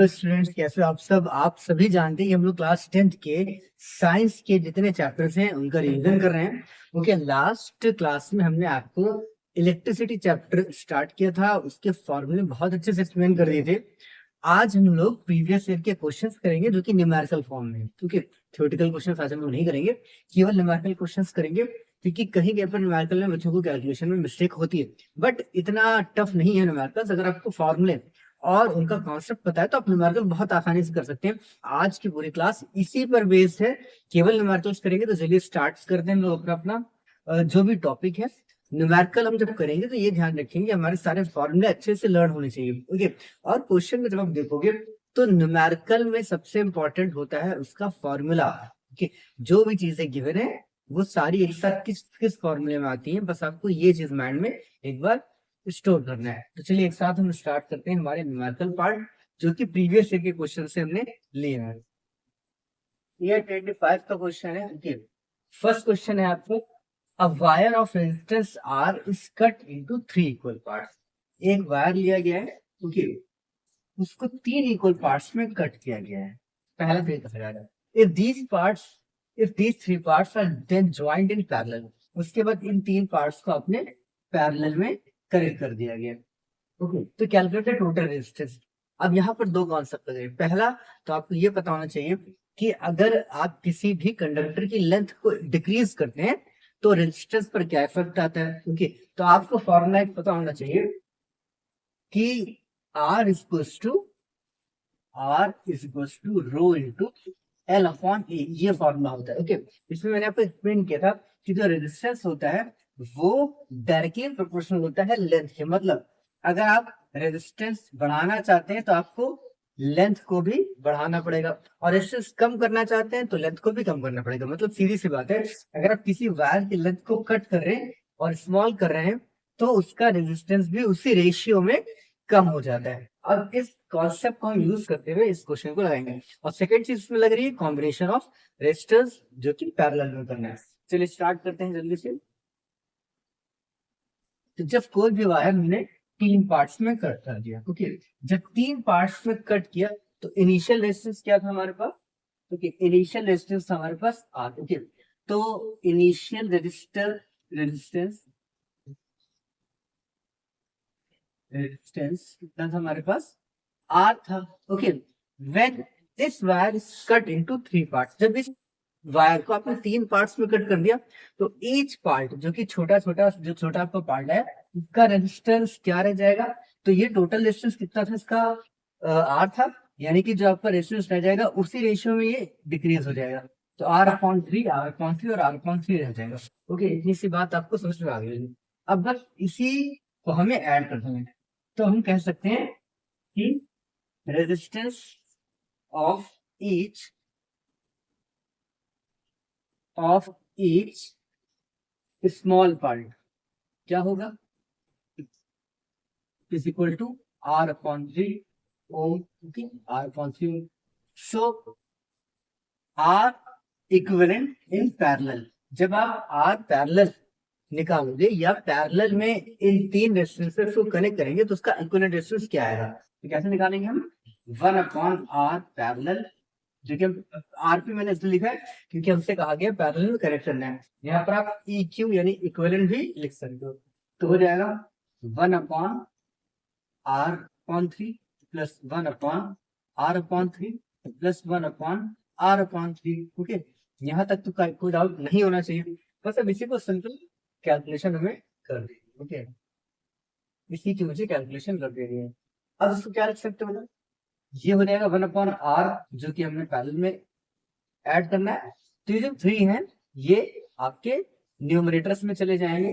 तो स्टूडेंट्स कैसे हो आप सभी जानते हैं कि हम लोग क्लास 10th के साइंस के जितने चैप्टर्स हैं उनका रिवीजन कर रहे हैं। ओके, लास्ट क्लास में हमने आपको इलेक्ट्रिसिटी चैप्टर स्टार्ट किया था, उसके फॉर्मूले बहुत अच्छे से एक्सप्लेन कर दिए थे। आज हम लोग प्रीवियस ईयर के क्वेश्चंस करेंगे जो कि न्यूमेरिकल फॉर्म में, क्योंकि थ्योरेटिकल क्वेश्चंस आज हम लोग नहीं करेंगे, केवल न्यूमेरिकल क्वेश्चंस करेंगे। क्योंकि कहीं कहीं पर न्यूमेरिकल में बच्चों को कैलकुलेशन में मिस्टेक होती है, बट इतना टफ नहीं है न्यूमेरिकल्स। अगर आपको फॉर्मूले और उनका कॉन्सेप्ट पता है तो आप न्यूमेरिकल बहुत आसानी से कर सकते हैं। आज की पूरी क्लास इसी पर बेस्ड है, केवल न्यूमेरिकल्स करेंगे। तो चलिए स्टार्ट करते हैं हम लोग अपना अपना जो भी टॉपिक है। न्यूमेरिकल हम जब करेंगे तो ये ध्यान रखेंगे हमारे सारे फॉर्मूले अच्छे से लर्न होने चाहिए। ओके, और क्वेश्चन में जब आप देखोगे तो न्यूमेरिकल में सबसे इंपॉर्टेंट होता है उसका फॉर्मूला। ओके, जो भी चीजें गिवन है वो सारी एक साथ किस किस फॉर्मूले में आती है, बस आपको ये चीज माइंड में एक बार स्टोर करना है। तो चलिए एक साथ हम स्टार्ट करते हैं हमारे न्यूमेरिकल पार्ट, जो कि प्रीवियस ईयर के क्वेश्चन से हमने लिए हैं। ईयर 25 का क्वेश्चन है। ओके, फर्स्ट क्वेश्चन है आपको, a wire of resistance are is cut into 3 equal parts. एक वायर लिया गया है, ओके, उसको 3 इक्वल पार्ट्स में कट किया गया है। पहला तरीका समझा, if these 3 parts are then joined in parallel. उसके बाद इन 3 पार्ट्स को आपने पैरेलल में कनेक्ट कर दिया गया। ओके, तो कैलकुलेट टोटल रेजिस्टेंस। अब यहाँ पर दो कॉन्सेप्ट है। पहला तो आपको ये पता होना चाहिए कि अगर आप किसी भी कंडक्टर की लेंथ को डिक्रीज करते हैं तो रेजिस्टेंस पर क्या इफेक्ट आता है। ओके, तो आपको फॉर्मूला पता होना चाहिए कि R is equals to rho into L upon A, ये फॉर्मूला होता है। ओके, इसमें मैंने आपको एक्सप्लेन किया था कि जो रेजिस्टेंस होता है वो डायरेक्टली प्रोपोर्शनल होता है लेंथ के। मतलब अगर आप रेजिस्टेंस बढ़ाना चाहते हैं तो आपको लेंथ को भी बढ़ाना पड़ेगा, और रेजिस्टेंस कम करना चाहते हैं तो लेंथ को भी कम करना पड़ेगा। मतलब सीधी सी बात है, अगर आप किसी वायर की लेंथ को कट कर रहे हैं और स्मॉल कर रहे हैं तो उसका रेजिस्टेंस भी उसी रेशियो में कम हो जाता है। अब इस कॉन्सेप्ट को हम यूज करते हुए इस क्वेश्चन को लगाएंगे। और सेकंड चीज इसमें लग रही है कॉम्बिनेशन ऑफ रेजिस्टेंस, जो कि पैरेलल में करना है। चलिए स्टार्ट करते हैं जल्दी से। तो जब कोई भी वायर हमने 3 पार्ट्स में कट कर दिया, ओके, जब 3 पार्ट्स में कट किया तो इनिशियल रेजिस्टेंस क्या था हमारे पास। ओके, इनिशियल रेजिस्टेंस हमारे पास आर। ओके, तो इनिशियल रेजिस्टेंस रेजिस्टेंस कितना था हमारे पास, आर था। Okay, when this wire is cut into 3 parts, जब इस वायर को आपने 3 पार्ट्स में कट कर दिया तो ईच पार्ट, जो कि छोटा छोटा जो छोटा आपका पार्ट है, उसका रेजिस्टेंस क्या रह जाएगा। तो ये टोटल रेजिस्टेंस कितना था इसका, आर था। यानी कि जो आपका रेजिस्टेंस रह जाएगा उसी रेशियो में ये डिक्रीज हो जाएगा। तो आर अपॉन थ्री और आर अपॉन थ्री रह जाएगा। ओके, इतनी सी बात आपको समझ में आ गई। अब बस इसी को हमें ऐड कर देना है। तो हम कह सकते हैं कि resistance of each of each small part क्या होगा, is equal to R upon three ohm. Okay, R upon three. So R equivalent in parallel, जब आप आर पैरेलल निकालोगे या पैरेलल में इन 3 रेजिस्टेंसेस को कनेक्ट करेंगे तो उसका इक्विवेलेंट रेजिस्टेंस क्या आएगा। तो कैसे निकालेंगे हम, 1 अपॉन आर पैरेलल, जो कि आर पी मैंने इसलिए लिखा है क्योंकि हमसे कहा गया पैरेलल में कनेक्ट करना है। यहाँ पर आप ई क्यू यानी इक्विवेलेंट भी लिख सकते हो। तो हो जाएगा 1 upon R upon three plus 1 upon R upon three plus 1 upon R upon three. Okay, यहाँ तक तो कोई डाउट नहीं होना चाहिए। बस अब इसी को सिंपल कैलकुलेशन हमें कर दी। ओके, इसी की मुझे कैलकुलेशन कर देनी है। अब इसको क्या लिख सकते हो, ये हो जाएगा 1 अपॉन आर, जो कि हमने पैरेलल में ऐड करना है। तो ये जो 3 है ये आपके न्यूमरेटर्स में चले जाएंगे,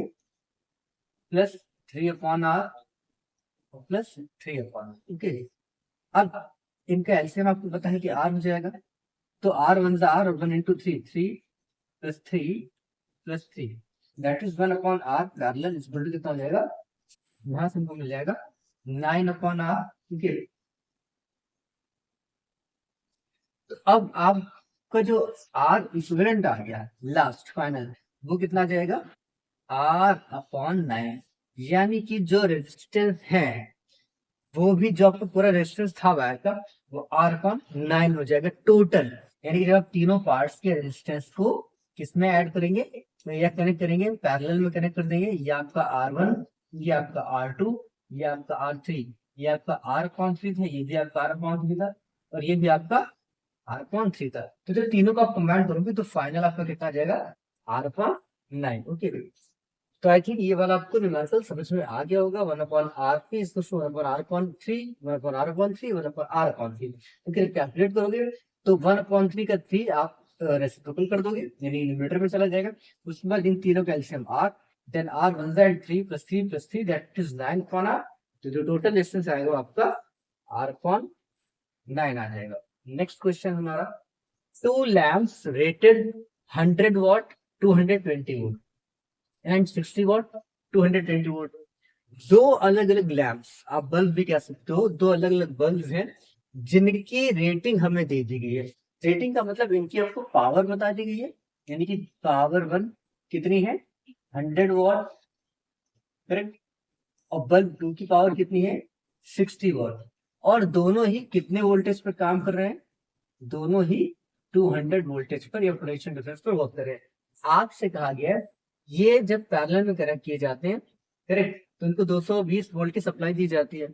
plus 3 upon R plus 3 upon. Okay, अब इनका एलसीएम आपको पता है कि आर हो जाएगा। तो आर वन आर और 1 into three, 3 plus 3, that is 1 upon R parallel इस बल्ट कितना हो जाएगा, यहाँ से हमको मिल जाएगा 9 अपॉन आर। ठीक है, तो अब आपका जो आर इक्विवेलेंट आ गया लास्ट फाइनल, वो कितना आ जाएगा, आर अपॉन 9। यानी कि जो रेजिस्टेंस है वो भी जो आपका पूरा रेजिस्टेंस था वायर का वो R/9 हो जाएगा टोटल। यानी कि जब आप तीनों पार्ट्स के रेजिस्टेंस को किसमें ऐड करेंगे तो या कनेक्ट करेंगे पैरेलल में कनेक्ट कर देंगे, ये आपका R1, ये आपका R2, ये आपका R3, ये आपका R/3 था, ये भी आपका R/3 था और ये भी आपका R/3 था। तो जब तीनों का आप कंबाइन करोगे तो फाइनल आपका कितना आ जाएगा R/9। ओके, तो आई थिंक ये वाला आपको न्यूमेरिकल समझ में आ गया होगा। 1/RP is equal to 1/R/3, 1/R/3, 1/R/3। Okay, calculate करोगे तो 1/3 का 3 आप रेसिप्रोकल कर दोगे यानी न्यूमरेटर में चला जाएगा। उसके बाद इन तीनों का LCM R, then R one that 3 + 3 + 3 that is 9/R। तो जो टोटल डिस्टेंस आएगा वो आपका R/9 आ जाएगा। नेक्स्ट क्वेश्चन हमारा, 2 lamps rated 100 what 220 volt and 60 what 220 volt. दो अलग अलग लैंप्स, आप बल्ब भी कह सकते हो, दो अलग अलग बल्ब हैं जिनकी रेटिंग हमें दे दी गई है। रेटिंग का मतलब इनकी आपको पावर बता दी गई है, यानी कि पावर 1 कितनी है 100 वॉट, करेक्ट, और बल्ब 2 की पावर कितनी है 60 वॉट, और दोनों ही कितने वोल्टेज पर काम कर रहे हैं, दोनों ही 200 वोल्टेज पर या पोटेंशियल डिफरेंस पर वर्क कर रहे हैं। आपसे कहा गया है ये जब पैरेलल में कनेक्ट किए जाते हैं, करेक्ट, तो इनको 220 वोल्ट की सप्लाई दी जाती है।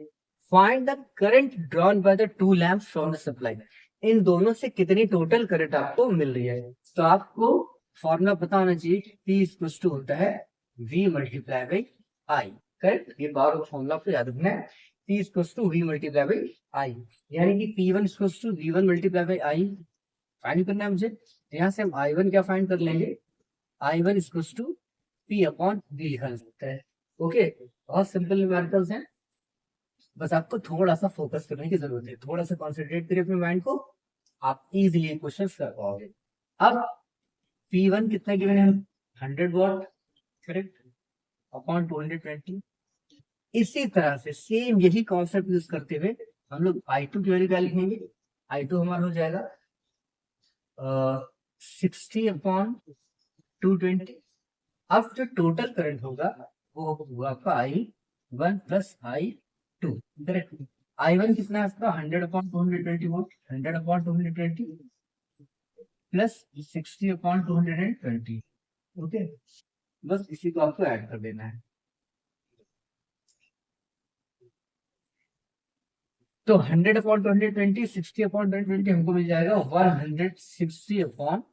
Find the current drawn by the two lamps from the supply. इन दोनों से कितनी टोटल करंट आपको मिल रही है। तो आपको फॉर्मूला पता होना चाहिए कि P इक्वल टू होता है V multiply by I, correct, ये बार बार फॉर्मूला आपको याद रखना है। P equal to V multiply by I, यानी कि P1 equal to V1 multiply by I find करना है मुझे। यहाँ से हम I1 क्या फाइंड कर लेंगे, I1 equal to P upon V लिखा जा सकता है। ओके, बहुत सिंपल न्यूमेरिकल्स हैं, बस आपको थोड़ा सा फोकस करने की जरूरत है, थोड़ा सा कॉन्सेंट्रेट करिए अपने माइंड को, आप इजीली क्वेश्चन कर पाओगे। अब P1 कितना गिवन है, 100 वॉट, करेक्ट, अपॉन 220। इसी तरह से सेम यही कॉन्सेप्ट यूज करते हुए हम लोग I2 की वैल्यू क्या लिखेंगे, I2 हमारा हो जाएगा 60 अपॉन 220। अब जो टोटल करंट होगा वो होगा आपका I1 plus I2, correct. I1 कितना है आपका 100 upon 220 volt, 100 upon 220 plus 60 upon 220। Okay, बस इसी को आपको ऐड कर देना है। तो 100 अपॉन 220, 60 अपॉन 220 हमको मिल जाएगा 160 अपॉन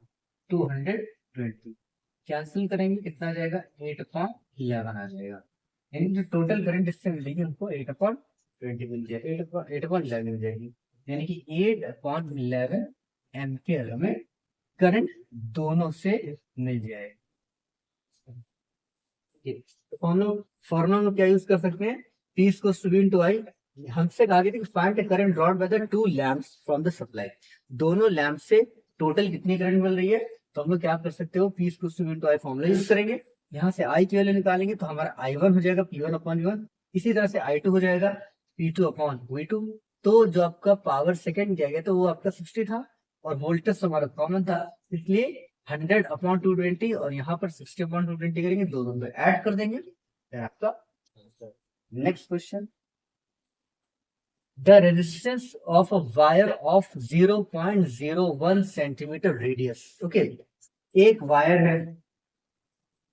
220। कैंसिल करेंगे कितना आ जाएगा 8/11 आ जाएगा, यानी जो टोटल करंट इससे मिलेगी हमको 8/20 मिल जाएगा, 8/11 मिल जाएगी, यानी कि 8/11 एम्पियर हमें करंट दोनों से मिल जाएगा। तो हम लोग फॉर्मूला में क्या यूज कर सकते हैं, P equals to V into I। हमसे कहा गया था कि find the current drawn by the two lamps from the supply. दोनों लैंप से टोटल कितनी करंट मिल रही है, तो हम लोग क्या कर सकते हो, P equals to V into I formula use करेंगे। यहाँ से I की वैल्यू निकालेंगे तो हमारा I1 हो जाएगा P1 अपॉन V1, इसी तरह से I2 हो जाएगा P2 अपॉन V2। तो जो आपका पावर सेकेंड किया गया तो वो आपका 60 था और वोल्टेज हमारा कॉमन था, इसलिए 100 अपॉन 220 और यहाँ पर 60 अपॉन 220 करेंगे, दोनों में ऐड कर देंगे, फिर आपका answer. Next question, the resistance of a wire of 0.01 centimetre radius. Okay, एक वायर है,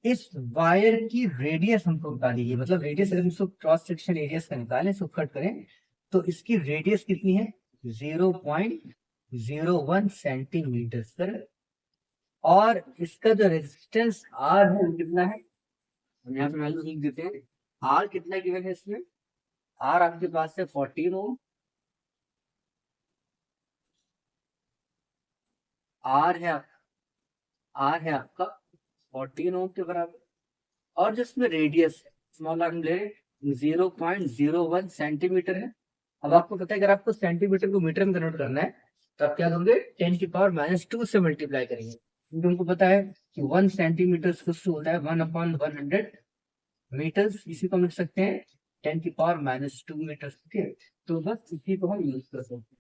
इस वायर की रेडियस हमको बता दी गई, मतलब रेडियस अगर इसको क्रॉस सेक्शन एरिया का निकालें, इसको कट करें तो इसकी रेडियस कितनी है 0.01 सेंटीमीटर सर, और इसका जो रेजिस्टेंस आर है कितना है, हम यहाँ पे वैल्यू लिख देते हैं। आर कितना गिवन है इसमें, आर आपके पास है 14 ओम, आर है आपका 14 ओम के बराबर, और जो इसमें रेडियस है स्मॉल आर ले 0.01 सेंटीमीटर है। अब आपको पता है अगर आपको सेंटीमीटर को मीटर में कन्वर्ट करना है तो आप क्या करोगे 10 की पावर -2 से मल्टीप्लाई करेंगे, क्योंकि उनको पता है कि 1 सेंटीमीटर होता है 1/100 मीटर्स, इसी को लिख सकते हैं 10 की पावर -2 मीटर। ठीक है, तो बस इसी को हम यूज कर सकते हैं।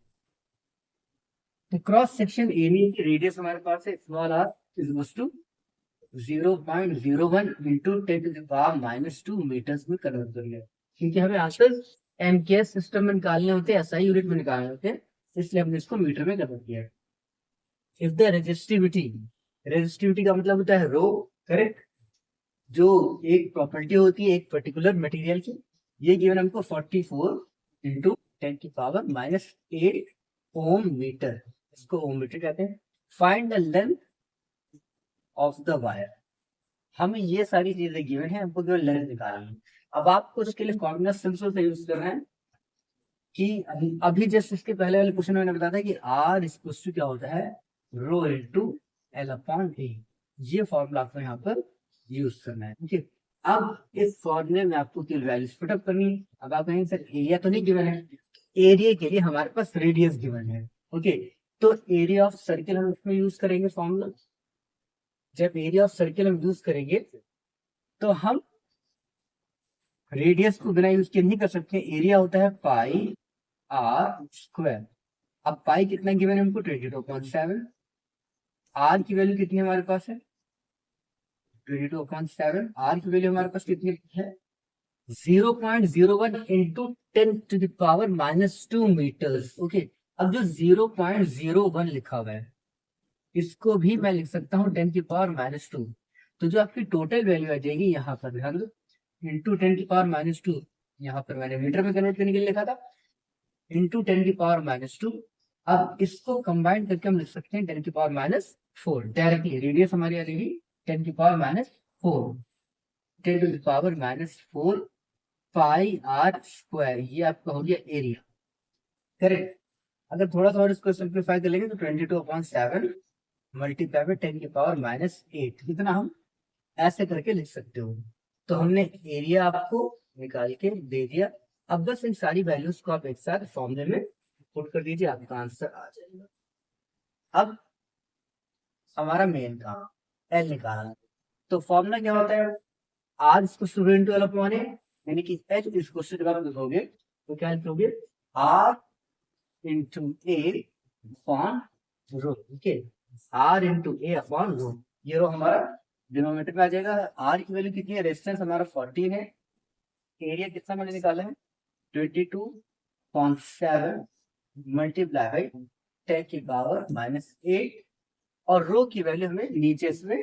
तो क्रॉस सेक्शन एरिया की रेडियस हमारे पास है small R is equal to 0.01 into 10 to the power -2 metres में कन्वर्ट कर लिया, क्योंकि हमें आंसर एमकेएस सिस्टम में निकालने होते हैं, एसआई यूनिट में निकालने होते हैं, इसलिए हमने इसको मीटर में कन्वर्ट किया। इफ द रेजिस्टिविटी, रेजिस्टिविटी का मतलब होता है रो, करेक्ट, जो एक प्रॉपर्टी होती है एक पर्टिकुलर मटेरियल की, ये गिवन हमको 44 इंटू 10⁻⁸ ओम मीटर, इसको ओम मीटर कहते हैं। Find the length of the wire, हमें ये सारी चीजें गिवन है, हमको केवल लेंथ निकालनी है। अब आपको उसके लिए फॉर्मूला सिंपल से यूज करना है कि अभी जस्ट इसके पहले वाले क्वेश्चन में मैंने बताया था कि आर इक्वल्स टू क्या होता है, रो इनटू एल अपॉन ए, ये फॉर्मूला आपको यहाँ पर यूज करना है। ओके, अब इस फॉर्मूले में आपको की वैल्यूज पुटअप करनी है। अब आप कहेंगे सर एरिया तो नहीं गिवन है, एरिया के लिए हमारे पास रेडियस गिवन है। ओके, तो एरिया ऑफ सर्किल हम इसमें यूज करेंगे फॉर्मूला। जब एरिया ऑफ सर्किल हम यूज करेंगे तो हम रेडियस को बिना यूज किए नहीं कर सकते। एरिया होता है पाई आर स्क्वायर। अब पाई कितना गिवन है हमको, 22.7। आर की वैल्यू कितनी हमारे पास है, 22.7। आर की वैल्यू हमारे पास कितनी है, 0.01 इंटू 10⁻⁻² मीटर्स। ओके, अब जो 0.01 लिखा हुआ है इसको भी मैं लिख सकता हूँ 10⁻⁻²। तो जो आपकी टोटल वैल्यू आ जाएगी यहाँ पर ध्यान दो, इंटू 10⁻⁻², यहाँ पर मैंने मीटर में कन्वर्ट करने के लिए लिखा था, इंटू 10⁻⁻²। अब इसको कंबाइन करके हम लिख सकते हैं 10⁻⁻4 डायरेक्टली। रेडियस हमारी आ जाएगी 10⁻⁴, 10⁻⁴ पाई आर स्क्वायर, ये आपका हो गया एरिया, करेक्ट। अगर थोड़ा सा और इसको सिंप्लीफाई कर लेंगे तो 22/7 मल्टीप्लाई बाय 10⁻⁸, कितना हम ऐसे करके लिख सकते हो। तो हमने एरिया आपको निकाल के दे दिया। अब बस इन सारी वैल्यूज को आप एक साथ फॉर्मूले में पुट कर दीजिए, आपका आंसर आ जाएगा। अब हमारा मेन काम एल निकालना, तो फॉर्मूला क्या होता है, आर इसको स्टूडेंट वाला अपॉन है, यानी कि एच इस क्वेश्चन जब आप लिखोगे तो क्या लिखोगे, R into A upon rho. Okay, R into A upon rho, ये रो हमारा डिनोमिनेटर में आ जाएगा। आर की वैल्यू कितनी है, रेजिस्टेंस हमारा 14 है, एरिया कितना मैंने निकाला है 22.7 मल्टीप्लाई बाई 10⁻⁻8, और रो की वैल्यू हमें नीचे से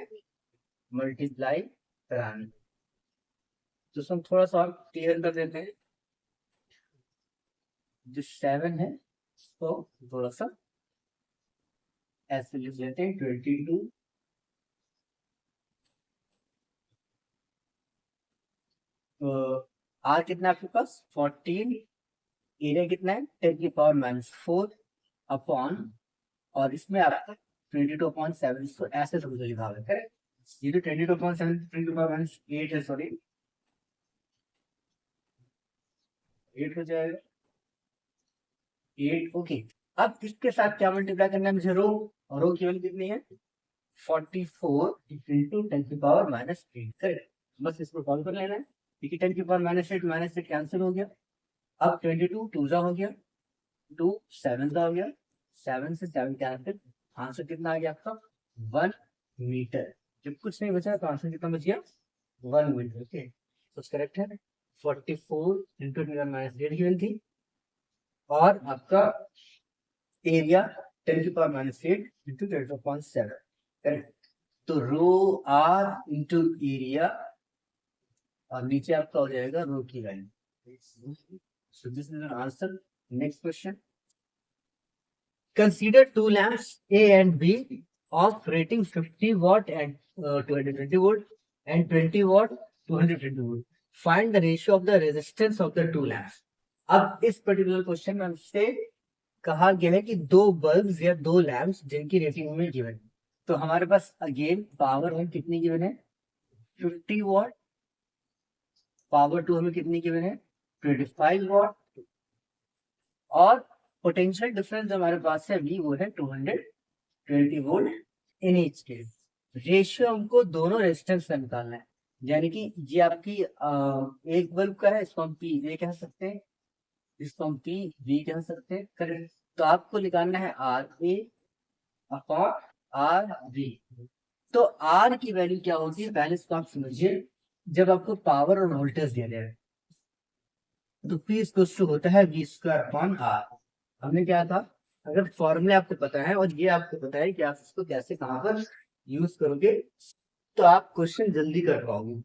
मल्टीप्लाई करानी। तो हम थोड़ा सा और क्लियर कर देते हैं, जो 7 है तो थोड़ा सा ऐसे लिख लेते हैं 22, तो आर कितना है आपके पास 14, एरिया कितना है 10⁻⁻4 अपॉन, और इसमें आपका 22.7, इसको ऐसे समझ लिखा हुआ है, करेक्ट। ये जो 22.7 10⁻⁸ है, सॉरी 8 हो जाएगा, 8। ओके, अब इसके साथ क्या मल्टीप्लाई करना है मुझे, रो, और रो की वैल्यू कितनी है 44 इंटू 10⁻⁻8, करेक्ट। बस इसको सॉल्व कर लेना है, क्योंकि 10⁻⁸ माइनस से कैंसिल हो गया। अब 22 2 जा हो गया, 2 7 जा हो गया, 7 से 7 कैंसिल, आंसर कितना आ गया आपका 1 मीटर। जब कुछ नहीं बचा तो आंसर कितना बच गया 1 मीटर। ओके, तो करेक्ट है 44 इंटू 10⁻8 की वैल्यू थी, और आपका एरिया 10⁻⁸ इंटू 10⁻7, करेक्ट। तो रो आर इंटू एरिया, और नीचे आपका हो जाएगा रो की value. So this is an answer. Next question, consider two lamps A and B of rating 50 watt and 220 volt and 20 watt 220 volt. Find the ratio of the resistance of the two lamps. अब इस particular question में हमसे कहा गया है कि दो bulbs या दो लैम्प्स जिनकी रेटिंग हमें गिवन है। तो हमारे पास अगेन पावर हमें कितनी गिवन है 50 वॉट, पावर टू हमें कितनी गिवन है 25 वॉट, और पोटेंशियल डिफरेंस हमारे पास है V, वो है 220 volt in each case. Ratio हमको दोनों रेजिस्टेंस का निकालना है, यानी कि ये आपकी एक बल्ब का है, इसको हम P ये कह सकते हैं, इसको हम P V कह सकते हैं, करेक्ट। तो आपको निकालना है R A upon R V। तो R की वैल्यू क्या होगी, पहले इसको आप समझिए। जब आपको पावर और वोल्टेज दिया जाए, तो P इक्वल्स टू होता है V स्क्वायर अपॉन R। हमने क्या था, अगर फॉर्मूले आपको पता है और ये आपको पता है कि आप इसको कैसे कहाँ पर यूज करोगे तो आप क्वेश्चन जल्दी कर पाओगे।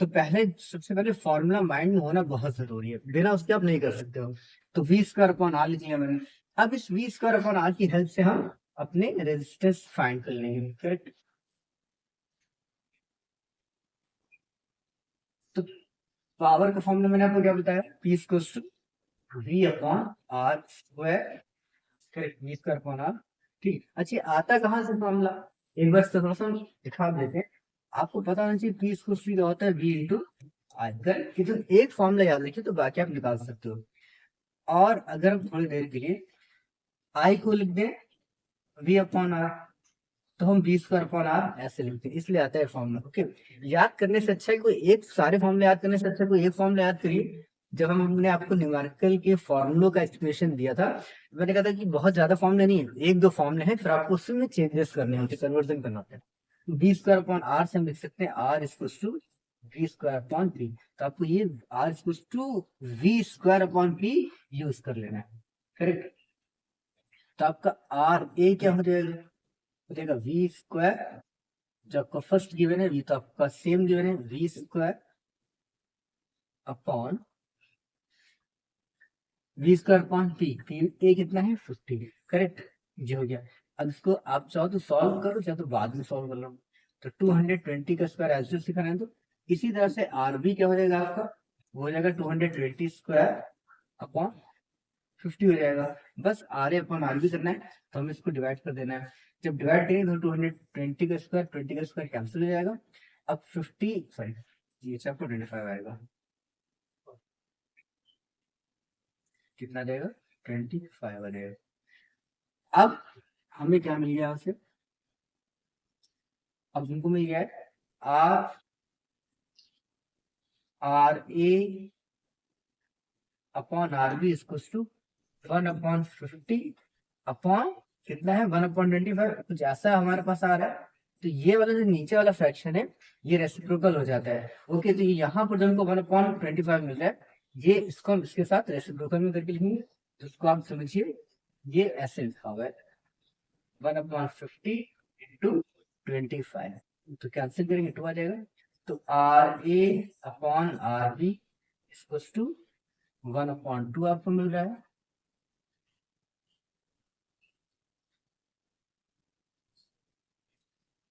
तो पहले सबसे पहले फॉर्मूला माइंड में होना बहुत जरूरी है, बिना उसके आप नहीं कर सकते हो। तो वी स्क्वायर अपॉन आर लीजिए मैंने। अब इस वी स्क्वायर अपॉन आर की हेल्प से हम अपने रेजिस्टेंस फाइंड कर लेंगे, करेक्ट। तो पावर का फॉर्मूला मैंने आपको क्या बताया, P equals to V upon R square, correct, V square upon R. ठीक, अच्छा आता कहाँ से फॉर्मूला, एक बार थोड़ा सा हम दिखा देते हैं। आपको पता होना चाहिए पी इक्वल्स टू होता है वी इंटू आई, करेक्ट। कि तो एक फॉर्मूला याद रखिए तो बाकी आप निकाल सकते हो। और अगर हम थोड़ी देर के लिए आई को लिख दें वी अपॉन आर, तो हम बी स्क्वायर अपॉन आर ऐसे लिखते हैं, इसलिए आता है फॉर्मूला। ओके, याद करने से अच्छा है कोई एक, सारे फॉर्मूले याद करने से अच्छा कोई एक फॉर्मूला याद करिए। जब हमने आपको न्यूमेरिकल के फॉर्मूलों का एक्सप्लेनेशन दिया था, मैंने कहा था कि बहुत ज्यादा फॉर्मूले नहीं है, एक दो फॉर्मूले हैं, फिर आपको उसमें चेंजेस करने होते, कन्वर्जन करना होता है। बी स्क्वायर अपॉन आर से हम लिख सकते हैं R equal to V square upon P. तो आपको ये R equal to V square upon P use कर लेना है, करेक्ट। तो आपका आर ए क्या हो जाएगा वी स्क्वायर, जो आपका फर्स्ट गिवन है वी, तो आपका सेम गिवन है V square upon V square upon P. A कितना है 50, करेक्ट, ये हो गया। अब इसको आप चाहो तो सॉल्व करो, चाहे तो बाद में सॉल्व कर लो। तो 220 का स्क्वायर एज सिखाना है, तो इसी तरह से आर बी क्या हो जाएगा आपका, वो हो जाएगा 220 स्क्वायर अपॉन 50 हो जाएगा। बस R A upon R B करना है, तो हमें इसको डिवाइड कर देना है। जब डिवाइड करेंगे तो 220 का स्क्वायर 20 का स्क्वायर कैंसिल हो जाएगा। अब 50 सॉरी ये आपको 25 आएगा, कितना आ जाएगा 25 आ जाएगा। अब हमें क्या मिल गया आपसे, अब हमको मिल गया है R R A upon R B equal to 1/50 upon कितना है 1/25, कुछ ऐसा हमारे पास आ रहा है। तो ये वाला जो नीचे वाला फ्रैक्शन है ये रेसिप्रोकल हो जाता है। ओके, तो यहाँ पर जो हमको 1/25 मिल रहा है, ये इसको हम इसके साथ रेसिप्रोकल में करके लिखेंगे, तो उसको आप समझिए ये ऐसे लिखा हुआ है 1/50 इंटू 25, तो कैंसिल करेंगे 2 आ जाएगा। तो R A upon R B equal to 1/2 आपको मिल रहा है।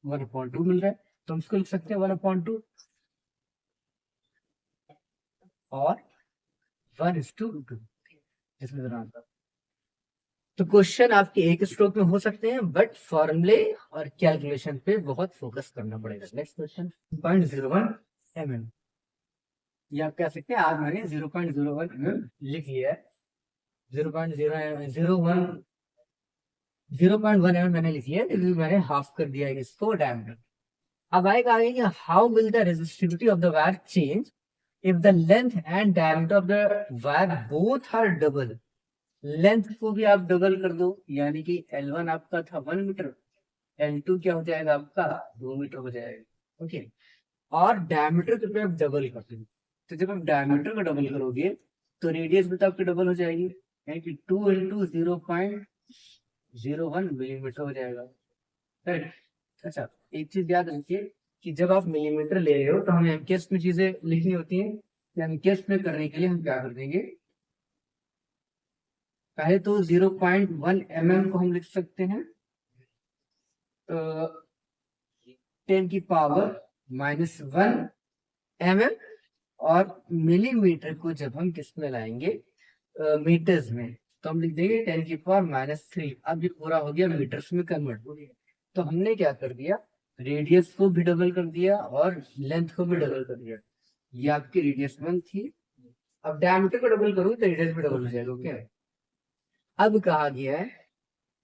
1/2 मिल रहा है, तो हम इसको लिख सकते हैं 1/2 और 1:2, इसमें जरा आंसर। तो क्वेश्चन आपके एक स्ट्रोक में हो सकते हैं, बट फॉर्मूले और कैलकुलेशन पे बहुत फोकस करना पड़ेगा। नेक्स्ट क्वेश्चन 0.01 mm, ये आप कह सकते हैं आज मैंने 0.01 mm लिख लिया है। 0.001 0.1 mm मैंने लिख लिया है, लेकिन मैंने हाफ कर दिया है इसको डायमीटर। अब आएगा आगे कि how will the resistivity of the wire change if the length and diameter of the wire both are double. Length को भी आप डबल कर दो, यानी कि L1 आपका था 1 मीटर, L2 क्या हो जाएगा आपका 2 मीटर हो जाएगा। ओके, और डायमीटर को भी आप डबल कर दो। तो जब आप डायमीटर को डबल करोगे तो रेडियस भी तो आपकी डबल हो जाएगी, यानी कि 2 इंटू 0.01 मिलीमीटर हो जाएगा, करेक्ट। अच्छा, एक चीज याद रखिए कि जब आप मिलीमीटर ले रहे हो तो हमें एमकेएस में चीजें लिखनी होती हैं। एमकेएस में करने के लिए हम क्या कर देंगे, पहले तो 0.1 mm को हम लिख सकते हैं 10⁻⁻1 mm, और मिलीमीटर को जब हम किस में लाएंगे मीटर्स में, तो हम लिख देंगे 10⁻³ अब ये पूरा हो गया मीटर्स में कन्वर्ट हो गया। तो हमने क्या कर दिया, रेडियस को भी डबल कर दिया और लेंथ को भी डबल कर दिया। ये आपकी रेडियस 1 थी, अब डायमीटर को डबल करूँ तो रेडियस भी डबल हो जाएगा। ओके, अब कहा गया है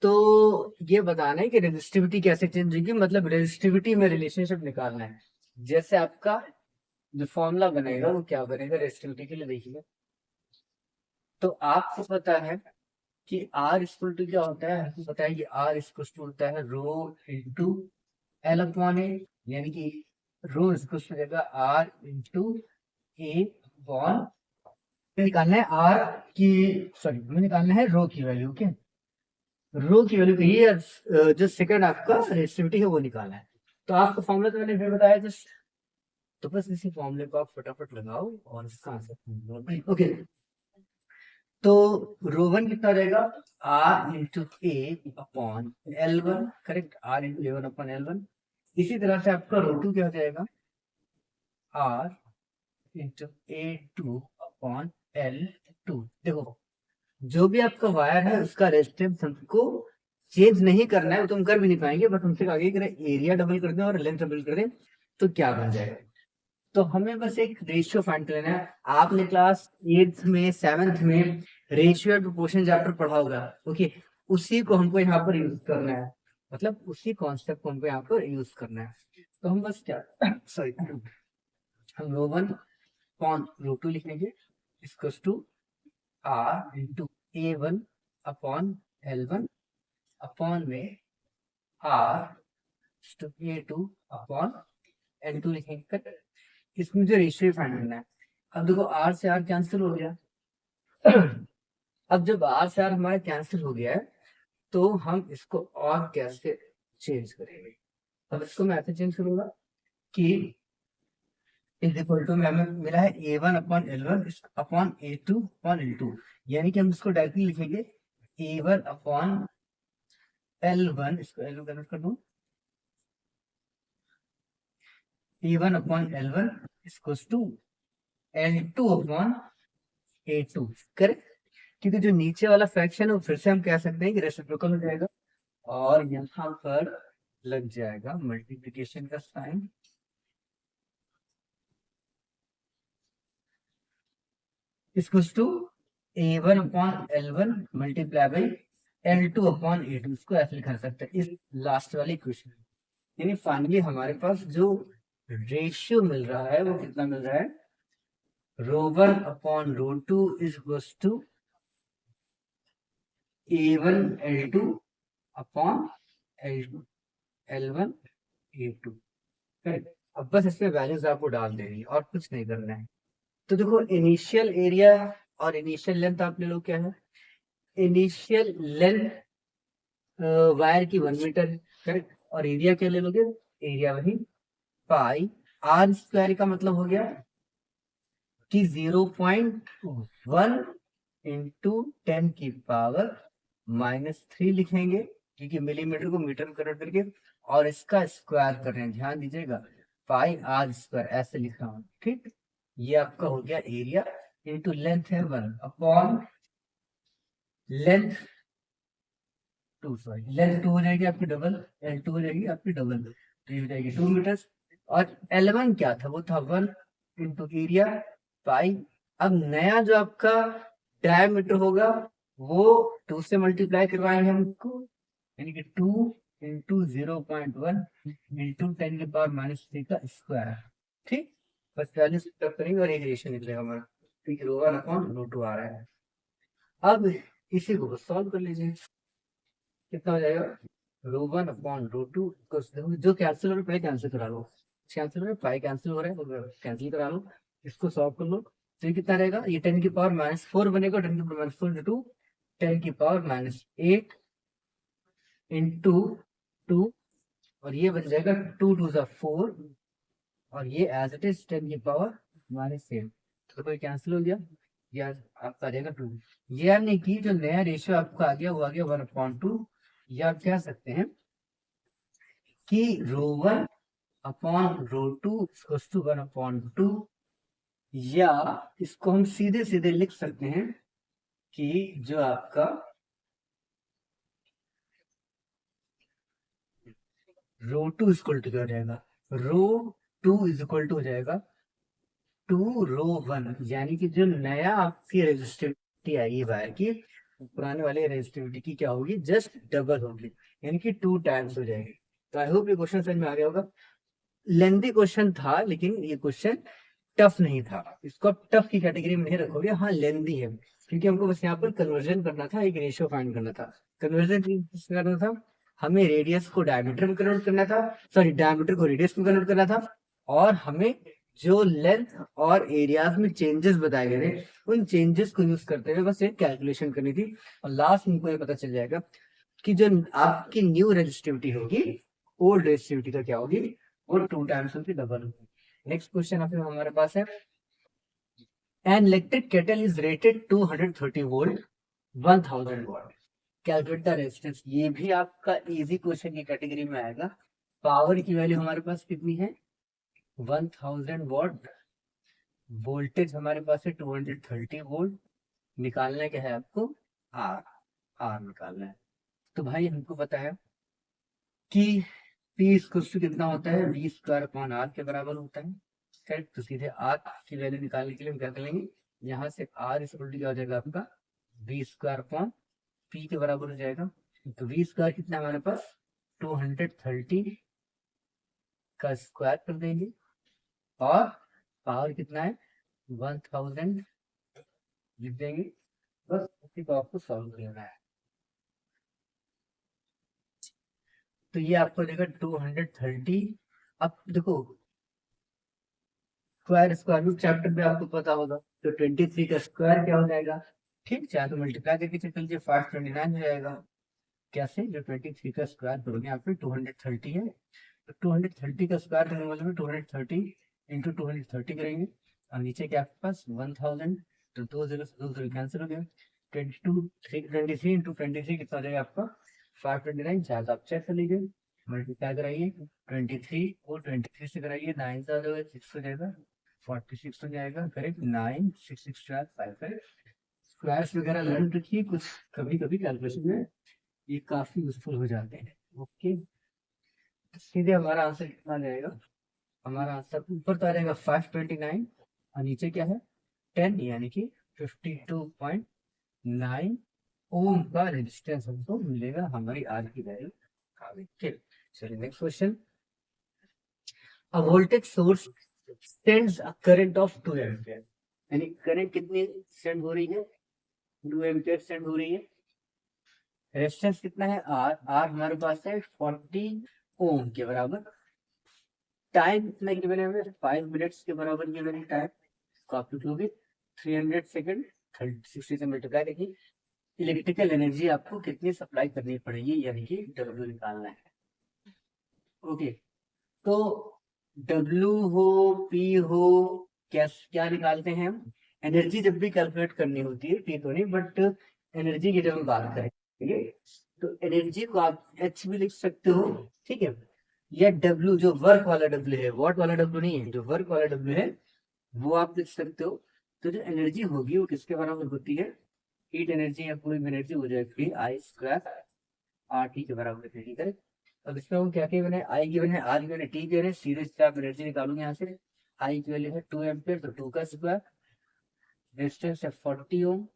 तो ये बताना है कि रेजिस्टिविटी कैसे चेंज होगी, मतलब रेजिस्टिविटी में रिलेशनशिप निकालना है। जैसे आपका जो फॉर्मूला बनेगा वो क्या बनेगा रेजिस्टिविटी के लिए, देखिए। तो आपको पता है कि आर इक्वल टू क्या होता है, आपको पता है कि आर इक्वल टू होता है रो इंटू एल अपॉन ए, यानी कि रो इक्वल टू हो जाएगा आर इंटू ए अपॉन निकालना है आर की, सॉरी हमें निकालना है रो की वैल्यू। ओके, रो की वैल्यू ये जो सेकंड आपका रेजिस्टिविटी है वो निकालना है। तो आपको फॉर्मूला तो मैंने फिर बताया जस्ट, तो बस इसी फॉर्मूले को आप फटाफट लगाओ और इसका आंसर। ओके, तो रो वन कितना रहेगा, R into A upon L one, correct, R into A one upon L one. इसी तरह से आपका रो टू क्या हो जाएगा, R into A two upon L two. देखो जो भी आपका वायर है उसका रेजिस्टेंस हमको चेंज नहीं करना है, वो तो हम कर भी नहीं पाएंगे, बट हमसे आगे करें एरिया डबल कर दें और लेंथ डबल कर दें तो क्या बन जाएगा। तो हमें बस एक रेशियो फाइंड कर लेना है। आपने क्लास 8th में 7th में रेशियो एंड प्रोपोर्शन चैप्टर पढ़ा होगा। ओके, उसी को हमको यहाँ पर यूज करना है, मतलब उसी कॉन्सेप्ट को हमको यहाँ पर यूज करना है। तो हम बस क्या सॉरी हम rho one upon rho two लिखेंगे equals to R into A one upon L one upon में R two A two upon L two लिखेंगे। इसमें जो रेशियो फाइंड करना है, अब देखो आर से आर कैंसिल हो गया। अब जब आर से आर हमारा कैंसिल हो गया है तो हम इसको और कैसे चेंज करेंगे। अब इसको मैं ऐसे चेंज करूंगा कि इज इक्वल टू में हमें मिला है A one upon L one upon A two upon L two, यानी कि हम इसको डायरेक्टली लिखेंगे A one upon L one, इसको एल कन्वर्ट कर दूं, A one upon L one equals to L two upon A two, correct. क्योंकि जो नीचे वाला फ्रैक्शन है वो फिर से हम कह सकते हैं कि रेसिप्रोकल हो जाएगा और यहाँ पर लग जाएगा मल्टीप्लिकेशन का sign, equals to A one upon L one multiply by L two upon A two. इसको ऐसे लिखा सकते हैं इस लास्ट वाले इक्वेशन। यानी फाइनली हमारे पास जो रेशियो मिल रहा है वो कितना मिल रहा है, rho one upon rho two is equals to A one L two upon L one A two. अब बस इसमें वैल्यूज आपको डाल देनी और कुछ नहीं करना है। तो देखो इनिशियल एरिया और इनिशियल लेंथ आप ले लो, क्या है इनिशियल लेंथ वायर की 1 मीटर, करेक्ट, और एरिया क्या ले लोगे, एरिया वही पाई आर स्क्वायर का मतलब हो गया कि 0.1 इंटू 10 की पावर -3 लिखेंगे, क्योंकि मिलीमीटर को मीटर में कन्वर्ट करके और इसका स्क्वायर कर रहे हैं, ध्यान दीजिएगा पाई आर स्क्वायर ऐसे लिखा हूं, ठीक। ये आपका हो गया एरिया इंटू लेंथ है 1 अपॉन लेंथ 2, सॉरी लेंथ 2 हो जाएगी आपकी डबल, L2 हो जाएगी आपकी डबल, तो ये हो जाएगी 2 मीटर। और L1 क्या था, वो था 1 इंटू एरिया पाई। अब नया जो आपका डायमीटर होगा वो 2 से मल्टीप्लाई करवाएंगे हम इसको, यानी कि 2 इंटू 0.1 इंटू 10 की पावर -3 का स्क्वायर, ठीक। बस वैल्यू सब्ट्रैक्ट करेंगे और एक रेशियो निकलेगा हमारा, क्योंकि रो वन अपॉन रो टू आ रहा है। अब इसी को सॉल्व कर लीजिए, कितना हो जाएगा, रो वन अपॉन रो टू, जो कैंसिल हो रहा है पहले कैंसिल करा लो, कैंसिल हो रहा है पाई कैंसिल हो रहा है कैंसिल करा लो, इसको सॉल्व कर लो। तो ये कितना रहेगा, ये 10 की पावर -4 बनेगा, 10 की पावर -4 इंटू 10 की पावर -8 इंटू 2, और ये बन जाएगा 2 2 सा 4, और ये एज इट इज 10 की पावर -8, तो कोई कैंसिल हो गया, ये आपका आ जाएगा 2। ये यानी कि जो नया रेशियो आपका आ गया वो आ गया 1/2, या आप कह सकते हैं कि rho one upon rho two equals to 1/2, या इसको हम सीधे सीधे लिख सकते हैं कि जो आपका रो टू इक्वल टू क्या हो जाएगा, रो टू इज इक्वल टू हो जाएगा 2 रो 1, यानी कि जो नया आपकी रेजिस्टिविटी आएगी वायर की, पुराने वाले रेजिस्टिविटी की क्या होगी, जस्ट डबल होगी, यानी कि 2 टाइम्स हो जाएगी। तो आई होप ये क्वेश्चन समझ में आ गया होगा। लेंथी क्वेश्चन था लेकिन ये क्वेश्चन टफ नहीं था, इसको आप टफ की कैटेगरी में नहीं रखोगे, हाँ लेंथी है, क्योंकि हमको बस यहाँ पर कन्वर्जन करना था, एक रेशियो फाइंड करना था। कन्वर्जन करना था, हमें रेडियस को डायमीटर में कन्वर्ट करना था, सॉरी डायमीटर को रेडियस में कन्वर्ट करना था, और हमें जो लेंथ और एरियाज में चेंजेस बताए गए थे, उन चेंजेस को यूज करते हुए बस एक कैलकुलेशन करनी थी, और लास्ट में इनको ये पता चल जाएगा कि जो आपकी न्यू रेजिस्टिविटी होगी ओल्ड रेजिस्टिविटी का क्या होगी, और 2 टाइम्स होगी, डबल होगी। नेक्स्ट क्वेश्चन आपके हमारे पास है, an electric kettle is rated 230 volt 1000 what, calculate the resistance. ये भी आपका इजी क्वेश्चन की कैटेगरी में आएगा। पावर की वैल्यू हमारे पास कितनी है, 1000 वॉट, वोल्टेज हमारे पास है 230 वोल्ट, निकालना क्या है आपको, आर, आर निकालना है। तो भाई हमको पता है कि पी स्क्वायर टू कितना होता है, वी स्क्वायर अपॉन आर के बराबर होता है, करेक्ट। तो सीधे आर की वैल्यू निकालने के लिए हम क्या करेंगे, यहाँ से आर इक्वल टू क्या हो जाएगा आपका, वी स्क्वायर अपॉन पी के बराबर हो जाएगा। तो वी स्क्वायर कितना है हमारे पास, 230 का स्क्वायर कर देंगे, और पावर कितना है 1000 लिख देंगे, बस उसी को आपको सॉल्व करना है। तो ये आपको देगा 230। अब देखो स्क्वायर स्क्वायर रूट चैप्टर में आपको पता होगा, तो 23 का स्क्वायर क्या हो जाएगा, ठीक, चाहे तो मल्टीप्लाई करके चल लीजिए, 529 हो जाएगा। कैसे, जो 23 का स्क्वायर करोगे यहाँ पे 230 है, तो 230 का स्क्वायर करने वाले में 230 इंटू 230 करेंगे, और नीचे क्या आपके पास 1000, तो 2 0 कैंसिल हो गया, 23 इंटू 23 कितना हो जाएगा आपका 529, चाहे तो आप चेक कर लीजिए, मल्टीप्लाई कराइए 23 और 23 से कराइए, 9 से हो जाएगा 6 हो जाएगा, 46 हो जाएगा, करेक्ट, 9 6 6 12 5 करेक्ट। स्क्वायर्स वगैरह लर्न रखिए, कुछ कभी कभी कैलकुलेशन में ये काफी यूजफुल हो जाते हैं। ओके, सीधे हमारा आंसर कितना आ जाएगा, हमारा आंसर ऊपर तो आ जाएगा 529, और नीचे क्या है 10, यानी कि 52.9 ओम का रेजिस्टेंस हमको मिलेगा हमारी आर की वैल्यू। ठीक, चलिए next question, a voltage source sends a current of 2 ampere, यानी करंट कितनी सेंड हो रही है, 2 एम्पियर सेंड हो रही है, रेजिस्टेंस कितना है आर, आर हमारे पास है 40 ओम के बराबर, टाइम कितना गिवन है हमें 5 मिनट्स के बराबर गिवन है टाइम, तो आप लिख लोगे 300 सेकंड 60 से मल्टीप्लाई देखिए, इलेक्ट्रिकल एनर्जी आपको कितनी सप्लाई करनी पड़ेगी, यानी कि डब्ल्यू निकालना है। ओके, तो डब्ल्यू हो पी हो, क्या क्या निकालते हैं हम, एनर्जी जब भी कैलकुलेट करनी होती है, पी तो नहीं, बट एनर्जी की जब हम बात करेंगे तो एनर्जी को आप एच भी लिख सकते हो, ठीक है, या डब्ल्यू जो वर्क वाला डब्ल्यू है, वॉट वाला डब्ल्यू नहीं है, जो वर्क वाला डब्ल्यू है वो आप लिख सकते हो। तो जो एनर्जी होगी वो किसके बराबर होती है, हीट एनर्जी या कोई भी एनर्जी हो जाएगी आई स्क्वायर आर टी के बराबर होती है, ठीक है। अब इसमें हम क्या क्या बने, आई गिवन है, आर गिवन है, टी गिवन है, सीधे से आप एनर्जी निकालूंगे यहाँ से, आई की वैल्यू है 2 एम्पियर, तो 2 का स्क्वायर, रेजिस्टेंस है 40 ओम,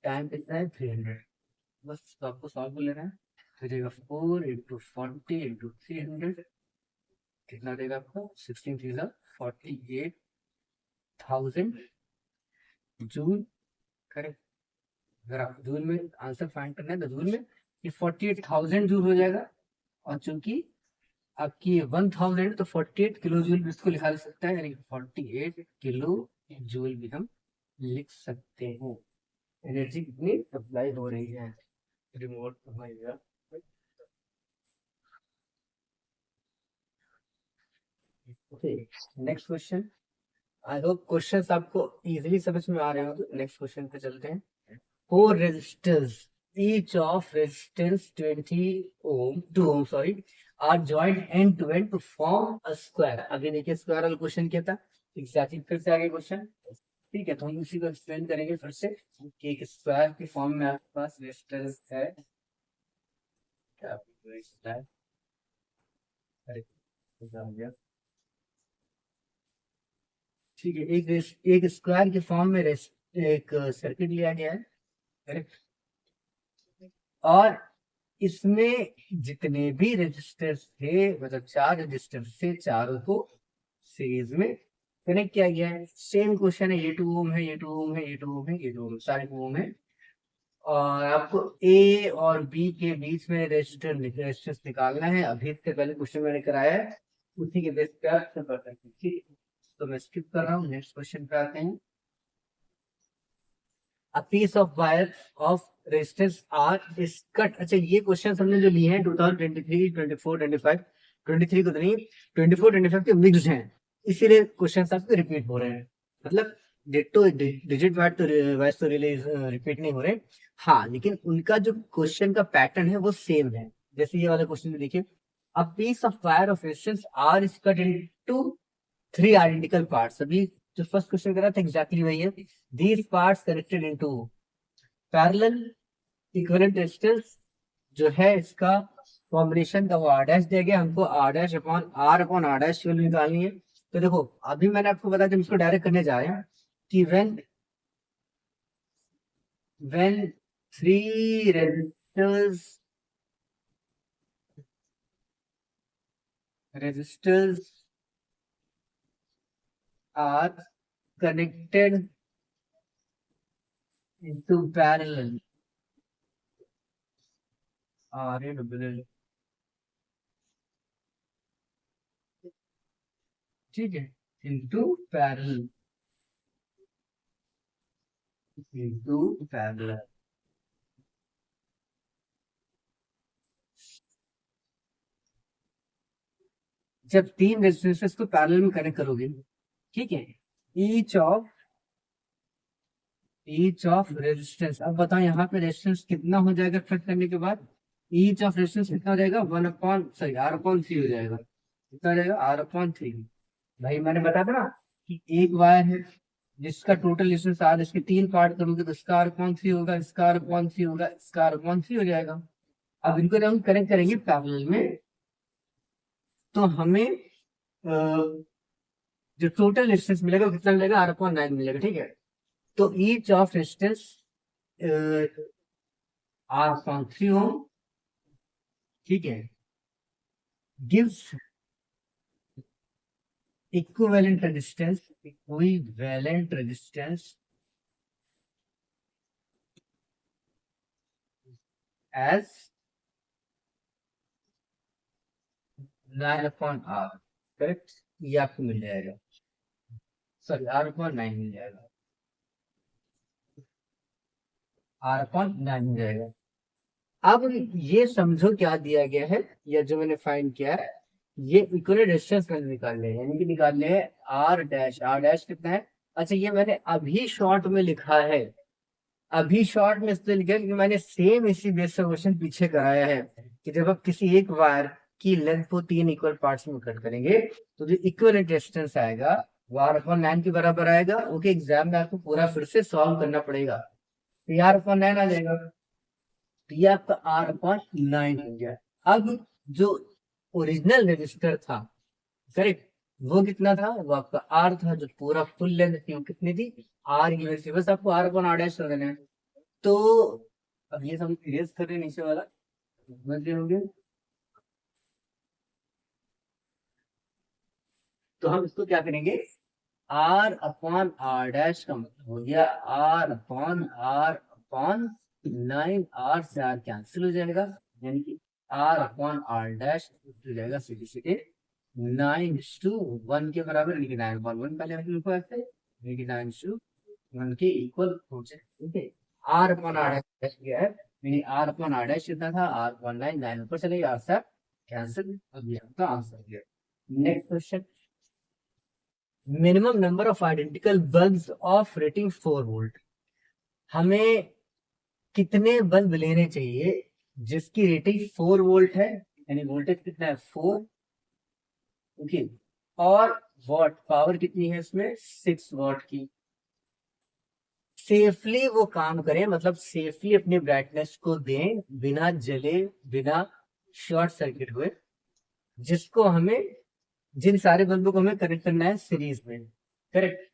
टाइम कितना है 300, बस तो आपको सॉल्व कर लेना है, तो जाएगा 4 इंटू 40 इंटू 300, कितना देगा आपको 16 3 48,000 जूल, करेक्ट। अगर आप जूल में आंसर फाइंड करना है तो जूल में ये 48,000 जूल हो जाएगा, और चूंकि आपकी 1000 तो 48 किलो जूल भी इसको लिखा जा सकता है, यानी 48 किलो जूल भी हम लिख सकते हैं। एनर्जी कितनी सप्लाई हो रही है, रिमोट हमारा। Okay, next question, I hope questions आपको इजीली समझ में आ रहे हो, नेक्स्ट क्वेश्चन पे चलते हैं। Four resistors each of resistance 20 ohm 2 ohm sorry are joined end to end to form a square। अभी देखिए स्क्वायर वाला क्वेश्चन क्या था, एग्जैक्टली फिर से आगे क्वेश्चन, ठीक है, तो हम इसी को एक्सप्लेन करेंगे फिर से कि एक स्क्वायर की फॉर्म में आपके पास रेजिस्टेंस है, क्या है, अरे ठीक है, एक स्क्वायर की फॉर्म में एक सर्किट लिया गया है, करेक्ट, और इसमें जितने भी रेजिस्टर्स थे, मतलब 4 रेजिस्टर्स थे, चारों को सीरीज में कनेक्ट किया गया है। सेम क्वेश्चन है, ये 2 ओम है, ये 2 ओम है, ये 2 ओम है, ये 2 ओम, सारे 2 ओम है, और आपको ए और बी के बीच में रेजिस्टेंस निकालना है। अभी इससे पहले क्वेश्चन मैंने कराया है, उसी के बेस पे आप कर सकते हैं, ठीक है। तो मैं स्किप कर रहा हूँ, नेक्स्ट क्वेश्चन पे आते हैं। A piece of wire of resistance R is cut। अच्छा ये क्वेश्चन हमने जो लिए हैं 2023, 24, 25, 23 को तो नहीं, 24, 25 के मिक्स हैं, इसीलिए क्वेश्चन आपके रिपीट हो रहे हैं। मतलब डिट्टो डिजिट वाइज तो रिपीट नहीं हो रहे, हाँ, लेकिन उनका जो क्वेश्चन का पैटर्न है वो सेम है। जैसे ये वाला क्वेश्चन में देखिए, a piece of wire of resistance R is cut into 3 identical parts. अभी जो फर्स्ट क्वेश्चन करा था एग्जैक्टली वही है। These parts connected into parallel equivalent resistance जो है इसका कॉम्बिनेशन का वो आर डैश दिया गया, हमको R dash upon R dash value निकालनी है। तो देखो अभी मैंने आपको बताया, जब इसको डायरेक्ट करने जा रहे हैं कि when 3 resistors are connected into parallel ठीक है, into parallel जब 3 रेजिस्टेंसेस को पैरेलल में कनेक्ट करोगे, ठीक है, ईच ऑफ रेजिस्टेंस। अब बताओ यहाँ पे रेजिस्टेंस कितना हो जाएगा कट करने के बाद, ईच ऑफ रेजिस्टेंस कितना हो जाएगा, R/3 हो जाएगा। कितना हो जाएगा, R/3। भाई मैंने बताया था ना कि एक वायर है जिसका टोटल रेजिस्टेंस R, इसके 3 पार्ट करोगे तो इसका R/3 होगा, इसका R/3 होगा, इसका R/3 हो जाएगा। अब इनको जब हम कनेक्ट करेंगे पैरेलल में तो हमें जो टोटल रेजिस्टेंस मिलेगा कितना मिलेगा, R/9 मिलेगा। ठीक है, तो each of resistance R/3 ohm, ठीक है, gives equivalent resistance as 9/R। Correct, ये आपको मिल जाएगा, सॉरी R/9 मिल जाएगा, R/9 मिल जाएगा। अब ये समझो क्या दिया गया है, या जो मैंने फाइंड किया है, ये इक्विवेलेंट रेजिस्टेंस मैंने निकाल लिया है, यानी कि निकाल लिया है R डैश कितना है। अच्छा ये मैंने अभी शॉर्ट में लिखा है, अभी शॉर्ट में इसलिए लिखा है कि मैंने सेम इसी बेस से क्वेश्चन पीछे कराया है कि जब आप किसी एक वायर की लेंथ को 3 इक्वल पार्ट्स में कट करेंगे तो जो इक्विवेलेंट रेजिस्टेंस आएगा वो R/9 के बराबर आएगा। ओके, एग्जाम में आपको पूरा फिर से सॉल्व करना पड़ेगा, तो R/9 आ जाएगा, तो ये आपका R/9 हो गया। अब जो ओरिजिनल रजिस्टर था, करेक्ट, वो कितना था, वो आपका R था, जो पूरा फुल लेंथ थी वो कितनी थी, R की वजह से बस आपको R/R डैश कर देना है। तो अब ये हम इरेज कर रहे हैं नीचे वाला, समझ गए होंगे, तो हम इसको क्या करेंगे, R/R डैश का मतलब हो गया R/9, R से R कैंसिल हो जाएगा, यानी कि R/R डैश हो जाएगा सीधे सीधे 9:1 के बराबर, यानी कि 9/1 पहले लिखो ऐसे, यानी कि 9:1 के इक्वल हो जाए। ठीक है, R/R डैश क्या है, यानी R/R डैश कितना था, R/9, 9 ऊपर चले गया, R से कैंसिल, अब ये आपका आंसर है। Next question, minimum number of identical bulbs of rating 4 volt. हमें कितने बल्ब लेने चाहिए जिसकी रेटिंग 4 वोल्ट है, यानी वोल्टेज कितना है 4, ओके, और वॉट पावर कितनी है इसमें 6 वॉट की, सेफली वो काम करें, मतलब सेफली अपनी ब्राइटनेस को दें बिना जले, बिना शॉर्ट सर्किट हुए, जिसको हमें, जिन सारे बल्बों को हमें कनेक्ट करना है सीरीज में, करेक्ट।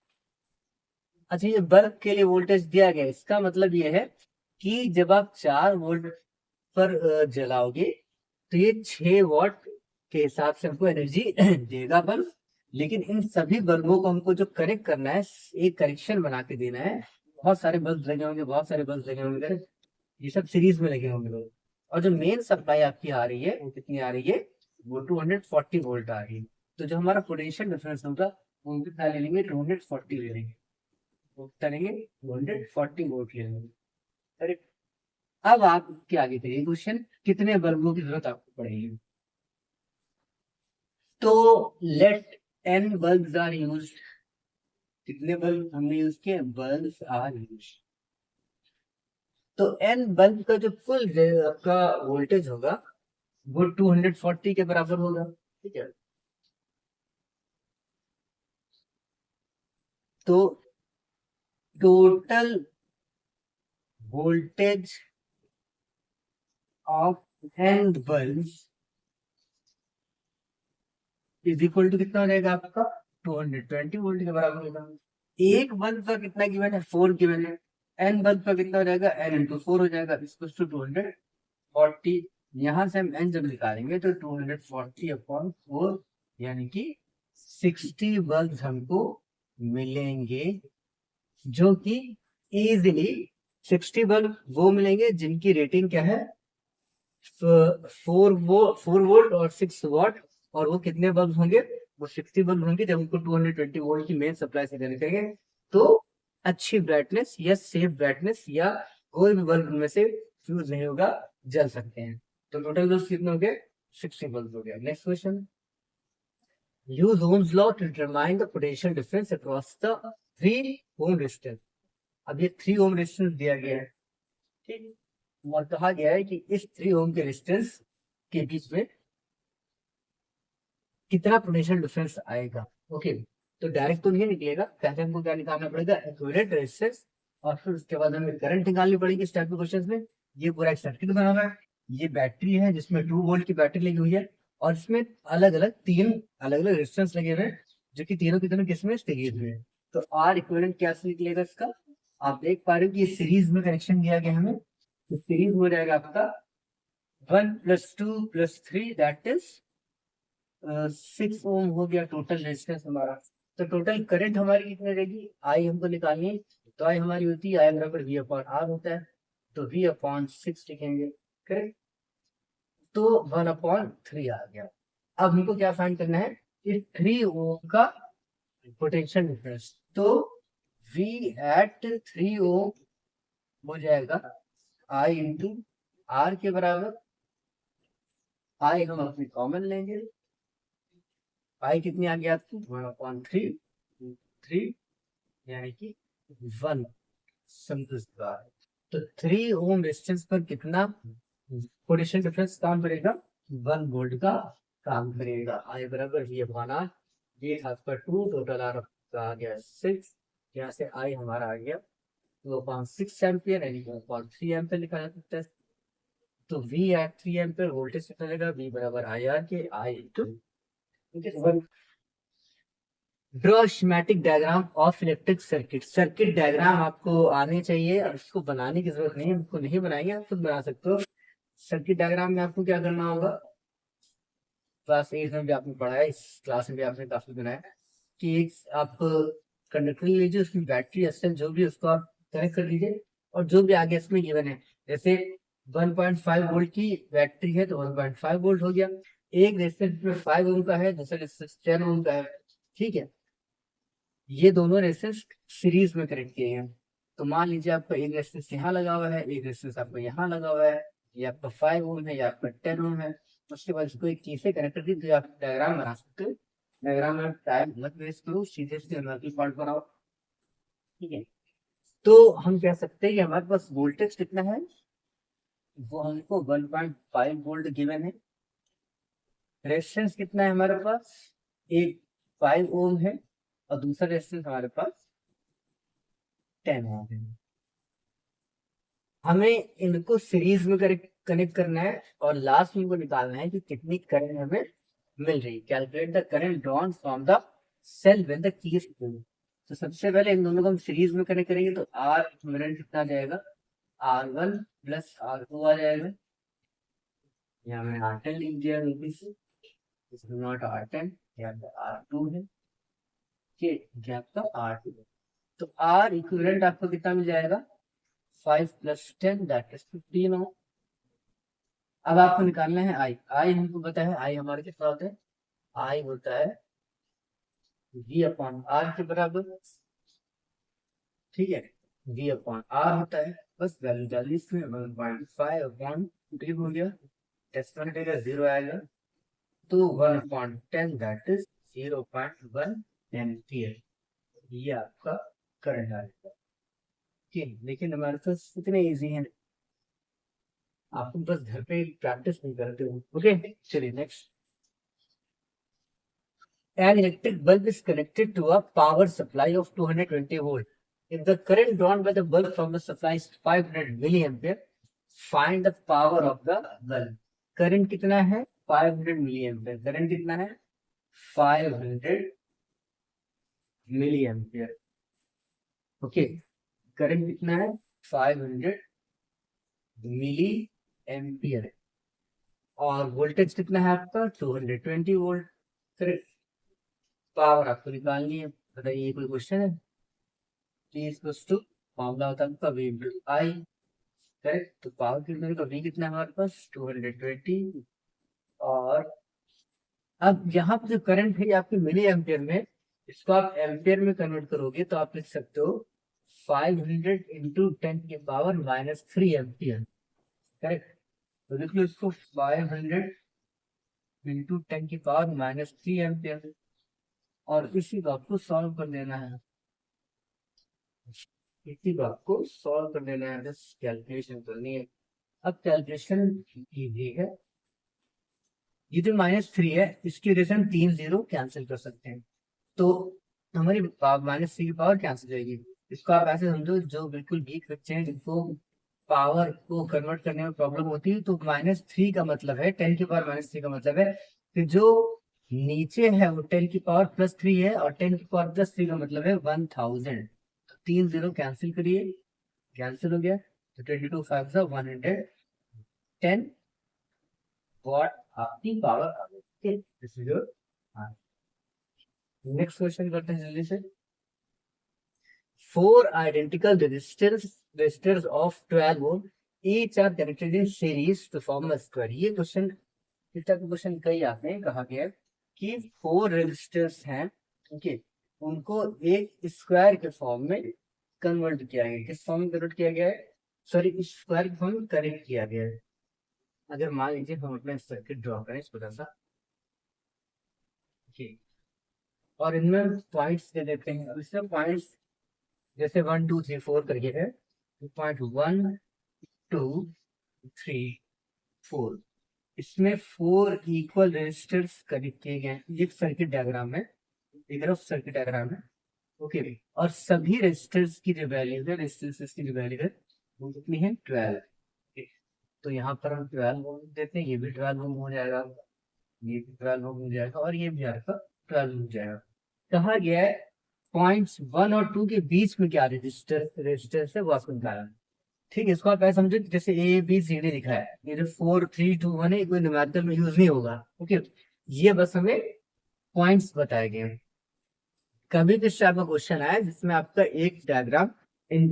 अच्छा ये बल्ब के लिए वोल्टेज दिया गया, इसका मतलब ये है कि जब आप 4 वोल्ट पर जलाओगे तो ये 6 वॉट के हिसाब से हमको एनर्जी देगा बल्ब, लेकिन इन सभी बल्बों को हमको जो कनेक्ट करना है, एक कनेक्शन बना के देना है, बहुत सारे बल्ब लगे होंगे, बहुत सारे बल्ब लगे होंगे, ये सब सीरीज में लगे होंगे लोग, और जो मेन सप्लाई आपकी आ रही है वो कितनी आ रही है, वो 240 वोल्ट आ रही है। तो जो हमारा पोटेंशियल डिफरेंस होगा ओम कितना ले लेंगे 240 ले लेंगे, वो कितना लेंगे 240 वोल्ट ले लेंगे। करेक्ट। अब आप क्या आगे करिए क्वेश्चन, कितने बल्बों की जरूरत आपको पड़ेगी। तो let n bulbs are use, कितने बल्ब हमने यूज किए, बल्ब्स आर यूज। तो n बल्ब का जो कुल आपका वोल्टेज होगा वो 240 के बराबर होगा, ठीक है। तो total voltage of n bulb is equal to कितना हो जाएगा आपका 220 वोल्ट के बराबर होगा। एक बल्ब का कितना गिवन है, 4 गिवन है। n बल्ब का कितना हो जाएगा, n इंटू 4 हो जाएगा, इसको 240। यहाँ से हम n जब निकालेंगे तो 240 अपॉन 4 यानी कि 60 बल्ब हमको मिलेंगे, जो कि इजीली 60 बल्ब वो मिलेंगे जिनकी रेटिंग क्या है 4 वोल्ट और 6 वॉट। और वो कितने बल्ब होंगे, वो 60 बल्ब होंगे जब उनको 220 वोल्ट की मेन सप्लाई से कनेक्ट करेंगे तो अच्छी ब्राइटनेस या सेफ ब्राइटनेस या कोई भी बल्ब में से फ्यूज नहीं होगा, जल सकते हैं। तो टोटल बल्ब कितने हो गए, 60 बल्ब हो गया। Next question, use ohm's law to determine the potential difference across the 3 ohm resistance. अब ये 3 ओम रेजिस्टेंस दिया गया है, ठीक, और कहा गया है कि इस 3 ओम के रेजिस्टेंस के बीच में कितना पोटेंशियल डिफरेंस आएगा। ओके, तो डायरेक्ट तो नहीं निकलेगा, पहले हमको क्या निकालना पड़ेगा, एक्यूरेट रेजिस्टेंस, और फिर उसके बाद हमें करंट निकालनी पड़ेगी इस टाइप के क्वेश्चन में। ये पूरा एक सर्किट बना हुआ है, ये बैटरी है जिसमें 2 वोल्ट की बैटरी लगी हुई है, और इसमें अलग अलग 3 अलग अलग रेजिस्टेंस लगे हुए हैं जो कि तीनों की तीनों किसमें सीरीज में है। तो आर इक्विवेलेंट क्या निकलेगा इसका, आप देख पा रहे हो कि ये सीरीज में कनेक्शन दिया गया हमें, तो सीरीज हो जाएगा आपका 1 + 2 + 3 दैट इज 6 ओम हो गया टोटल रेजिस्टेंस हमारा। तो टोटल करंट हमारी कितनी रहेगी, आई हमको निकालनी है, तो आई हमारी होती है आई बराबर वी अपॉन आर होता है, तो वी अपॉन 6 लिखेंगे, करेक्ट। तो 1/3 आ गया। अब हमको क्या फाइंड करना है, इस 3 ओम का पोटेंशियल डिफरेंस। तो वी एट 3 ओम हो जाएगा आई इंटू आर के बराबर। आई हम अपनी कॉमन लेंगे, पाई कितनी आ गई आपकी 1/3 यानी कि 1 संतुष्ट। तो 3 ओम रेजिस्टेंस पर कितना पोटेंशियल डिफरेंस काम करेगा, 1 वोल्ट का काम करेगा। आई बराबर वी अपॉन आर, ये था आपका 2, टोटल आर का आ गया 6, यहाँ से आई हमारा आ गया 2/6 एम्पियर यानी 1/3 एम्पियर लिखा जा सकता है। तो V एट 3 एम्पियर वोल्टेज कितना लगेगा, V बराबर आई आर के I into. Draw schematic diagram of electric circuit. Circuit diagram आपको आने चाहिए, अब इसको बनाने की जरूरत नहीं है, इसको नहीं बनाएंगे, आप खुद बना सकते हो। सर्किट डायग्राम में आपको क्या करना होगा, क्लास 8 में भी आपने पढ़ा है, इस क्लास में भी आपने काफी बनाया कि एक आप कंडक्टर लीजिए, उसकी बैटरी एसएल जो भी उसको आप कनेक्ट कर लीजिए, और जो भी आगे इसमें गिवन है, जैसे 1.5 वोल्ट की बैटरी है तो 1.5 वोल्ट हो गया, एक रेजिस्टेंस 5 ओम का है, दूसरा रेजिस्टेंस 10 ओम का है, ठीक है। ये दोनों रेजिस्टेंस सीरीज में कनेक्ट किए हैं। तो मान लीजिए आपका एक रेजिस्टेंस यहाँ लगा हुआ है, एक रेजिस्टेंस आपका यहाँ लगा हुआ है, ये आपका 5 ओम है, या आपका 10 ओम है। उसके बाद इसको एक चीज से कनेक्ट कर दी तो आप डायग्राम बना सकते हो। डायग्राम में टाइम मत वेस्ट करो, सीधे सीधे एनालिसिस पार्ट बनाओ, ठीक है। तो हम कह सकते हैं कि हमारे पास वोल्टेज कितना है, वो हमको 1.5 वोल्ट गिवन है। रेजिस्टेंस कितना है हमारे पास, एक 5 ओम है, और दूसरा रेजिस्टेंस हमारे पास 10 ओम है। हमें इनको सीरीज में कनेक्ट करना है, और लास्ट में इनको निकालना है कि कितनी करंट हमें मिल रही है। Calculate the current drawn from the cell when the key is pulled. तो सबसे पहले इन दोनों को हम सीरीज में कनेक्ट करेंगे तो आर इक्विवेलेंट कितना आ जाएगा, R1 + R2 आ जाएगा। यहाँ मैंने R10 लिख दिया गलती से, इसमें नॉट R10, यहाँ पे R2 है, ये गैप का R2 है। तो R इक्विवेलेंट आपको कितना मिल जाएगा, 5 + 10 दैट इज 15 ओम। अब आपको निकालना है आई। आई हमको पता है, आई हमारे कितना होता है, आई होता है V अपॉन आर के बराबर, ठीक है। V अपॉन आर होता है, बस वैल्यू डाल दी इसमें, 1.5 अपॉन डी हो गया, टेस्ट कटेगा 0 आएगा, तो 1/10 दैट इज 0.1 एम्पियर, ये आपका करंट आएगा। ठीक, लेकिन हमारे पास इतने इजी है, आप बस घर पे प्रैक्टिस नहीं करते हो। ओके, चलिए next. An electric bulb is connected to a power supply of 220 volt. If the current drawn by the bulb from the supply is 500 milliampere, find the power of the bulb. Current कितना है? 500 milliampere. Current कितना है? 500 milliampere. Okay, current कितना है? 500 milli ampere, और voltage कितना है आपका? 220 वोल्ट। करेक्ट, पावर आपको निकालनी है, बताइए ये कोई क्वेश्चन है? फॉर्मूला होता है आपका V इंटू आई, करेक्ट। तो पावर कितना है, V कितना है हमारे पास? 220, और अब यहाँ पे जो करंट है ये आपके मिली एम्पियर में, इसको आप एम्पियर में कन्वर्ट करोगे तो आप लिख सकते हो 500 इंटू 10 की पावर -3 एम्पियर, करेक्ट। तो देख लो इसको, 500 इंटू 10 की पावर -3 एम्पियर, और इसी को आपको सॉल्व कर देना है, इसी को आपको सॉल्व कर देना है, बस कैलकुलेशन करनी है। अब कैलकुलेशन इजी है, ये जो -3 है इसकी वजह से हम 3 0 कैंसिल कर सकते हैं, तो हमारी -3 की पावर कैंसिल जाएगी। इसको आप ऐसे समझो, जो बिल्कुल वीक बच्चे हैं जिनको पावर को कन्वर्ट करने में प्रॉब्लम होती है, तो -3 का मतलब है 10 की पावर -3 का मतलब है कि जो नीचे है वो 10 की पावर +3 है, और 10 की पावर +3 का मतलब है 1000। तो 3 0 कैंसिल करिए, कैंसिल हो गया, तो 22 5 110 वॉट आपकी पावर आ गई। नेक्स्ट क्वेश्चन करते हैं जल्दी से। 4 identical resistors of 12 ohm each are connected in series to form a square। ये क्वेश्चन, इस टाइप के क्वेश्चन कई आते हैं। कहा गया है कि 4 रेजिस्टर्स हैं, ओके, उनको एक स्क्वायर के फॉर्म में कन्वर्ट किया गया है। किस फॉर्म में कन्वर्ट किया गया है? सॉरी, इस स्क्वायर के फॉर्म में करेक्ट किया गया है। अगर मान लीजिए हम अपना सर्किट ड्रॉ करें छोटा सा, और इनमें पॉइंट्स दे देते हैं। अब इसमें पॉइंट्स जैसे 1 2 3 4 करके है, पॉइंट 1 2 3 4, इसमें 4 इक्वल रेजिस्टर्स कनेक्ट किए गए हैं। ये सर्किट डायग्राम है, एक तरफ सर्किट डायग्राम है, ओके। और सभी रेजिस्टर्स की जो वैल्यू है, रेजिस्टेंसेस की जो वैल्यू है वो कितनी है? 12। तो यहाँ पर हम 12 ओम देते हैं, ये भी 12 ओम हो जाएगा, ये भी 12 ओम हो जाएगा, और ये भी आपका 12 हो जाएगा। कहा गया है पॉइंट्स 1 और 2 के बीच में क्या रेजिस्टेंस है वो आपको निकालना है। ठीक है, इसको आप ऐसा समझो जैसे ABCD लिखा है, ये जो 4 3 2 1 है, कोई न्यूमेरिकल में यूज नहीं होगा, ओके। ये बस हमें पॉइंट्स बताए गए हैं। कभी भी आपका क्वेश्चन आया जिसमें आपका एक डायग्राम इन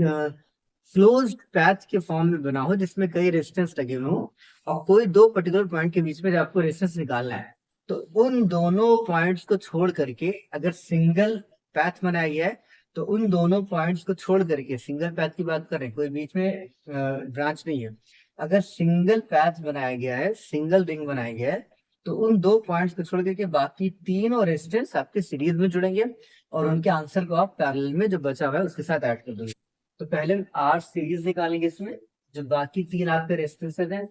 क्लोज्ड पैथ के फॉर्म में बना हो, जिसमें कई रेजिस्टेंस लगे हुए हो, और कोई दो पर्टिकुलर पॉइंट के बीच में जब आपको रेजिस्टेंस निकालना है, तो उन दोनों पॉइंट्स को छोड़ करके अगर सिंगल पैथ बनाया गया है, तो उन दोनों पॉइंट्स को छोड़ करके, सिंगल पैथ की बात करें, कोई बीच में ब्रांच नहीं है, अगर सिंगल पैथ बनाया गया है, सिंगल रिंग बनाया गया है, तो उन दो पॉइंट्स को छोड़ करके बाकी तीनों रेजिस्टेंस आपके सीरीज में जुड़ेंगे, और उनके आंसर को आप पैरेलल में जो बचा हुआ है उसके साथ ऐड कर दोगे। तो पहले आर सीरीज निकालेंगे इसमें, जो बाकी तीन आपके रेजिस्टेंसेज हैं,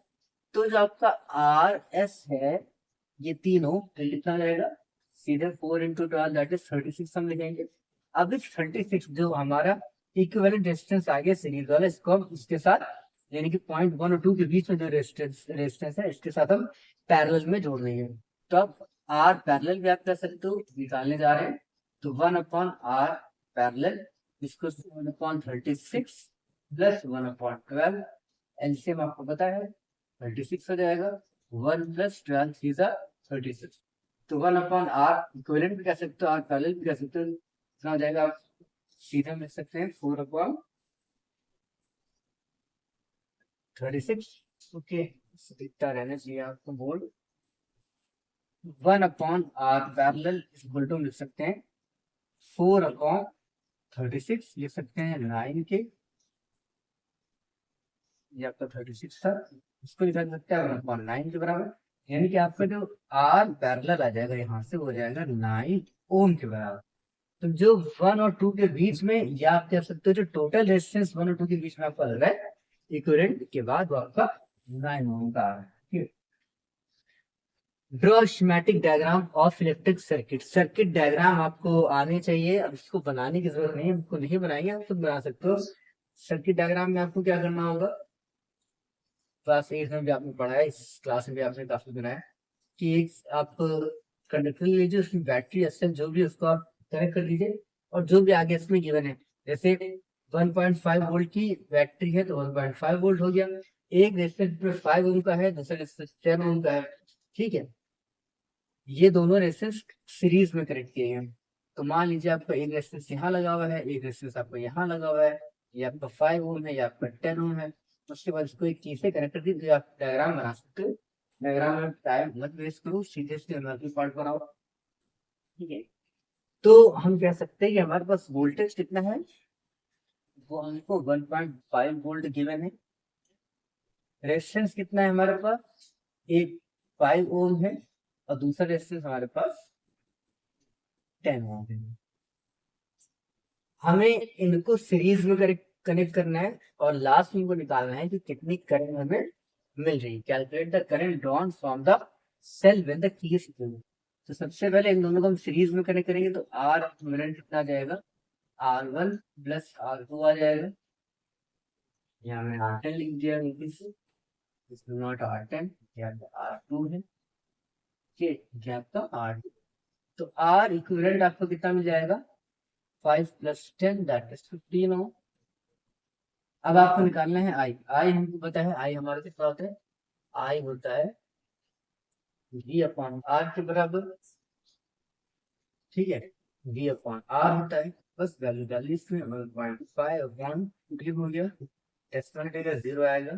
तो जो आपका आर एस है, ये तीनों कितना रहेगा? सीधे 4 इंटू 12 दैट इज 36 हम लिखेंगे। अब इस 36 जो हमारा इक्विवेलेंट रेजिस्टेंस आ गया सीरीज वाला, इसको हम इसके साथ, यानी कि पॉइंट 1 और 2 के बीच में जो रेजिस्टेंस है, इसके साथ हम पैरेलल में जोड़ देंगे। तो अब आर पैरेलल भी आप कर सकते हो, निकालने जा रहे हैं, तो 1/r पैरेलल, इसको 1/36 प्लस 1/12, एलसीएम आपको पता है 36 हो जाएगा, 1 + 12 = 36। तो 1/r इक्विवेलेंट भी कह सकते हो, r पैरेलल भी कह सकते हो, इतना हो जाएगा। आप सीधा लिख सकते हैं 4/36, ओके, दिखता रहना चाहिए आपको board. 1/r parallel equal to लिख सकते हैं 4/36 लिख सकते हैं 9 के, ये आपका 36 था, इसको लिखा जा सकता है 1/9 के बराबर। यानी कि आपका जो आर पैरेलल आ जाएगा यहाँ से, वो हो जाएगा 9 ओम के बराबर। तो जो 1 और 2 के बीच में, या आप कह सकते हो जो टोटल रेजिस्टेंस 1 और 2 के बीच में आपका लग रहा है इक्विवेलेंट के बाद, वो आपका 9 ओम का है। Draw schematic diagram of electric circuit. Circuit diagram आपको आने चाहिए, अब इसको बनाने की जरूरत नहीं है, आपको नहीं बनाएंगे, आप खुद बना सकते हो। सर्किट डायग्राम में आपको क्या करना होगा, क्लास 8 में भी आपने पढ़ा है, इस क्लास में भी आपने काफी बनाया कि एक आप कंडक्टर ले लीजिए, उसकी बैटरी एसएल जो भी, उसको आप कनेक्ट कर दीजिए, और जो भी आगे इसमें गिवन है, जैसे 1.5 वोल्ट की बैटरी है तो 1.5 वोल्ट हो गया, एक रेजिस्टेंस 5 ओम का है, दूसरा रेजिस्टेंस 10 ओम का है, ठीक है। ये दोनों रेजिस्टेंस सीरीज में कनेक्ट किए हैं। तो मान लीजिए आपका एक रेजिस्टेंस यहाँ लगा हुआ है, एक रेजिस्टेंस आपका यहाँ लगा हुआ है, ये आपका 5 ओम है, या आपका 10 ओम है। उसके बाद इसको एक चीज से कनेक्ट कर दी, तो आप डायग्राम बना सकते हो। डायग्राम में टाइम मत वेस्ट करो, सीधे से एनर्जी पार्ट बनाओ, ठीक है। तो हम कह सकते हैं कि हमारे पास वोल्टेज कितना है, वो हमको 1.5 वोल्ट गिवन है। रेजिस्टेंस कितना है हमारे पास, एक 5 ओम है, और दूसरा रेजिस्टेंस हमारे पास 10 ओम है। हमें इनको सीरीज में कनेक्ट करना है, और लास्ट में इनको निकालना है कि कितनी करंट हमें मिल रही है। Calculate the current drawn from the cell when the key is given. तो सबसे पहले इन दोनों को हम सीरीज में कनेक्ट करेंगे, तो आर मिनट कितना आ जाएगा, R1 प्लस R2 आ जाएगा। यहाँ में R10 लिख दिया, इसमें नॉट R10, R2 है, ठीक है, आपका R2। तो R इक्विवेलेंट आपको कितना मिल जाएगा, 5 + 10 दैट इज 15 ओम। अब आपको निकालना है आई हमको पता है, आई हमारा कितना होता है, आई होता है V/R के बराबर, ठीक है, V/R होता है, बस वैल्यू डाल दी इसमें, 1.5 हो गया, डेसिमल में 0 आएगा,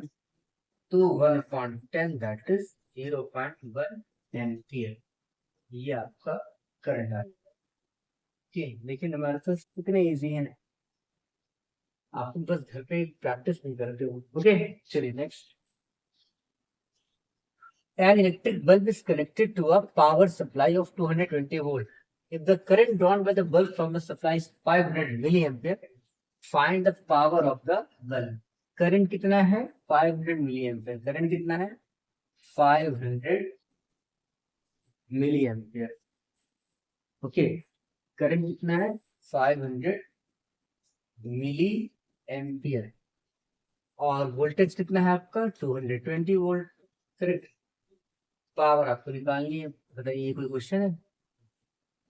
तो 1/10 दैट इज 0.1 एम्पियर, ये आपका करंट है। ठीक, लेकिन हमारे पास कितने इजी है, आप बस घर पे प्रैक्टिस नहीं करते हो। ओके, चलिए next. An electric bulb is connected to a power supply of 220 volt. If the current drawn by the bulb from the supply is 500 milliampere, find the power of the bulb. Current कितना है, 500 milliampere. Current कितना है, 500 milliampere. Okay, current कितना है, 500 milli ampere, और voltage कितना है आपका, 220 वोल्ट। करेक्ट, पावर आपको निकालनी है, बताइए कोई क्वेश्चन है।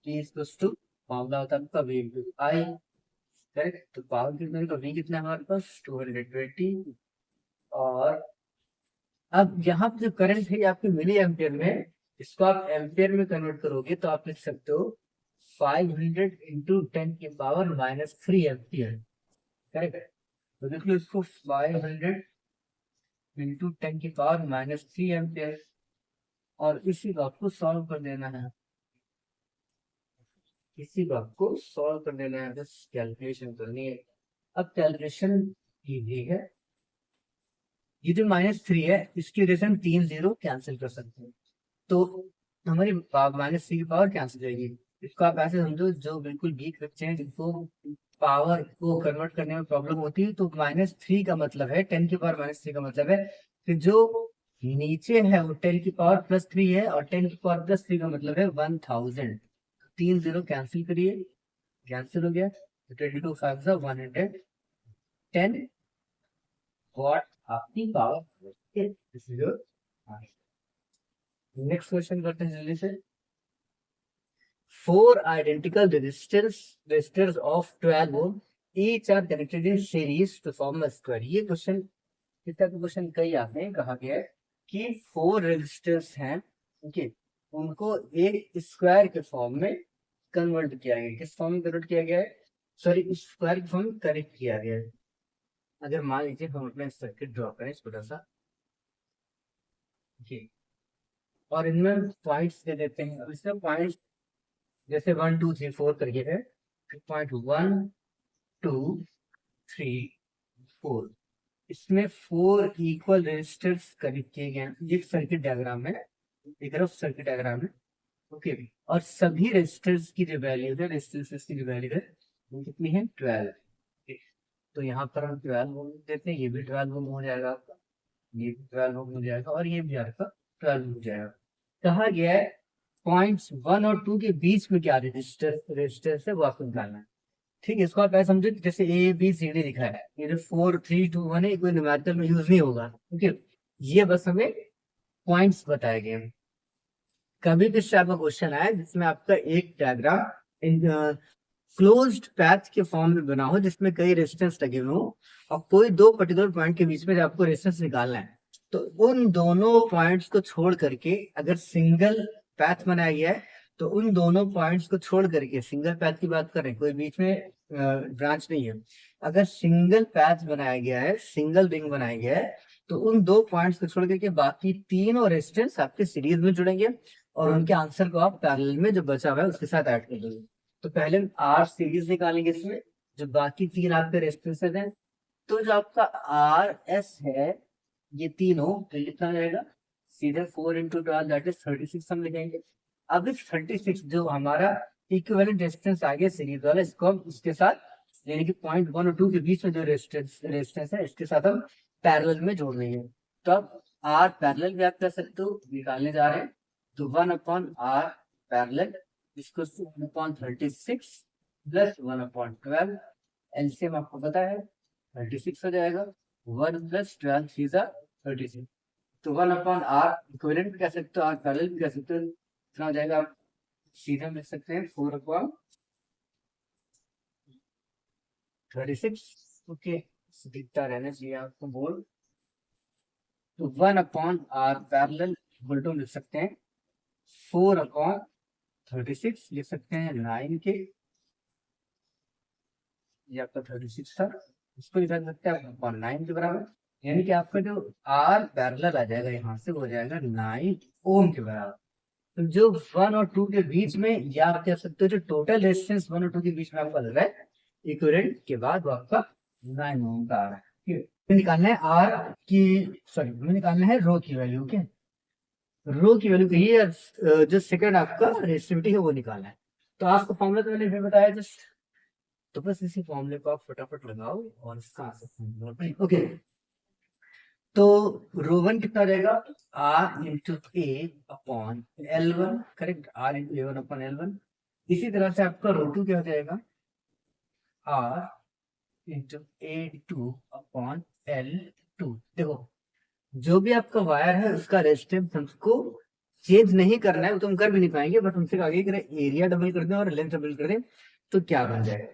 T फॉर्मूला होता है आपका V × I, करेक्ट। तो पावर कितना है, V कितना है हमारे पास, 220, और अब यहाँ पे जो करंट है आपके मिली एम्पियर में, इसको आप एम्पियर में कन्वर्ट करोगे तो आप लिख सकते हो 500 × 10⁻³ एम्पियर, करेक्ट। तो देखो इसको 500 × 10⁻³ एम्पियर, और इसी को आपको सॉल्व कर देना है, इसी को आपको सॉल्व कर देना है, बस कैलकुलेशन करनी है। अब कैलकुलेशन इजी है, ये जो -3 है इसकी वजह से हम 3 0 कैंसिल कर सकते हैं, तो हमारी -3 की पावर कैंसिल जाएगी। इसको आप ऐसे समझो, जो बिल्कुल वीक बच्चे हैं जिनको पावर को कन्वर्ट करने में प्रॉब्लम होती है, तो -3 का मतलब है, 10⁻³ का मतलब है कि जो नीचे है वो 10⁻+3 है, और 10⁻+3 का मतलब है 1000। 3 0 कैंसिल करिए, कैंसिल हो गया, 22 5 110 वॉट आपकी पावर। नेक्स्ट क्वेश्चन करते हैं जल्दी से। 4 identical resistors of 12 ohm each are connected in series to form a square। ये क्वेश्चन, इस तरह का क्वेश्चन कई आते हैं, कहा गया है कि 4 रेजिस्टर्स हैं, ओके, उनको एक स्क्वायर के फॉर्म में कन्वर्ट किया गया है। किस फॉर्म में कन्वर्ट किया गया है, सॉरी, स्क्वायर के फॉर्म में कनेक्ट किया गया है। अगर मान लीजिए हम अपना सर्किट ड्रॉ करें छोटा सा, ओके, और इनमें पॉइंट्स दे देते हैं। अब इसमें पॉइंट्स जैसे 1 2 3 4 करके है, 2.1 2 3 4, इसमें 4 इक्वल रेजिस्टर्स कनेक्ट किए गए हैं। ये सर्किट डायग्राम है, एक रफ सर्किट डायग्राम है। ओके, और सभी रेजिस्टर्स की जो वैल्यू है, रेजिस्टेंसेस की जो वैल्यू है वो कितनी है, 12। तो यहाँ पर हम 12 ओम देते हैं, ये भी 12 ओम हो जाएगा आपका, ये भी 12 ओम हो जाएगा, और ये भी आपका 12 हो जाएगा। कहा गया है पॉइंट्स 1 और 2 के बीच में क्या रेजिस्टर है वो आपको निकालना है। ठीक है, इसको आप ऐसा समझो जैसे ए बी सी डी लिखा है, ये जो 4 3 2 1 है, कोई न्यूमेरिकल में यूज नहीं होगा। ओके, ये बस हमें पॉइंट्स बताए गए हैं। कभी भी आपका क्वेश्चन आए जिसमें आपका एक डायग्राम क्लोज्ड पैथ के फॉर्म में बना हो, जिसमें कई रेजिस्टेंस लगे हुए हो, और कोई दो पर्टिकुलर पॉइंट के बीच में आपको रेजिस्टेंस निकालना है, तो उन दोनों पॉइंट्स को छोड़ करके अगर सिंगल पैथ बनाया गया है, तो उन दोनों पॉइंट्स को छोड़ करके, सिंगल पैथ की बात करें, कोई बीच में ब्रांच नहीं है, अगर सिंगल पैथ बनाया गया है, सिंगल रिंग बनाया गया है, तो उन दो पॉइंट्स को छोड़ करके बाकी तीनों रेजिस्टेंस आपके सीरीज में जुड़ेंगे, और उनके आंसर को आप पैरेलल में जो बचा हुआ है उसके साथ ऐड कर दोगे। तो पहले आर सीरीज निकालेंगे इसमें, जो बाकी तीन आपके रेजिस्टेंसेज हैं। तो जो आपका आर एस है, ये तीनों, तो कितना जाएगा, सीधे 4 इंटू 12 दैट इज 36 हम लिखेंगे। अब इस 36 जो हमारा इक्विवेलेंट रेजिस्टेंस आ गया सीरीज वाला, इसको हम इसके साथ, यानी कि पॉइंट 1 और 2 के बीच में जो रेजिस्टेंस है, इसके साथ हम पैरेलल में जोड़ देंगे। तो अब आर पैरेलल भी आप कर सकते हो, निकालने जा रहे हैं। तो 1 अपॉन आर पैरेलल इसको 1 अपॉन 36 प्लस 1 अपॉन 12, एलसीएम आपको पता है 36 हो जाएगा। 1 प्लस 12 थ्री सा 36। तो 1 अपॉन आर इक्विवेलेंट भी कह सकते हो, आर पैरेलल भी कह सकते हो। इतना हो जाएगा, आप सीधे लिख सकते हैं 4 अपॉन 36। ओके, दिखता रहना चाहिए आपको बोल। तो 1 upon R parallel equal to लिख सकते हैं 4 अपॉन 36, लिख सकते हैं 9 के, ये आपका 36 था, इसको लिखा सकते हैं अपॉन 9 के बराबर, यानी कि आपका जो आर पैरेलल आ जाएगा यहाँ से, हो जाएगा 9 ओम के बराबर। तो जो 1 और 2 के बीच में, या आप कह सकते हो जो टोटल रेजिस्टेंस 1 और 2 के बीच में आपका लग रहा है इक्विवेलेंट के बाद, वो आपका 9 ओम का आ रहा है। ठीक है, हमें निकालना है आर की, सॉरी हमें निकालना है रो की वैल्यू। ओके, रो की वैल्यू कही है, जो सेकंड आपका रेजिस्टिविटी है वो निकालना है। तो आपको फॉर्मूला तो मैंने फिर बताया जस्ट, तो बस इसी फॉर्मूले को आप फटाफट लगाओ और इसका आंसर। ओके, तो रो वन कितना रहेगा, R into A upon L one, correct, R into A one upon L one. इसी तरह से आपका रो टू क्या हो जाएगा, R into A two upon L two. देखो, जो भी आपका वायर है उसका रेजिस्टेंस हमको चेंज नहीं करना है, वो तो हम कर भी नहीं पाएंगे, बट हमसे आगे करें एरिया डबल कर दें और लेंथ डबल कर दें, तो क्या बन जाएगा।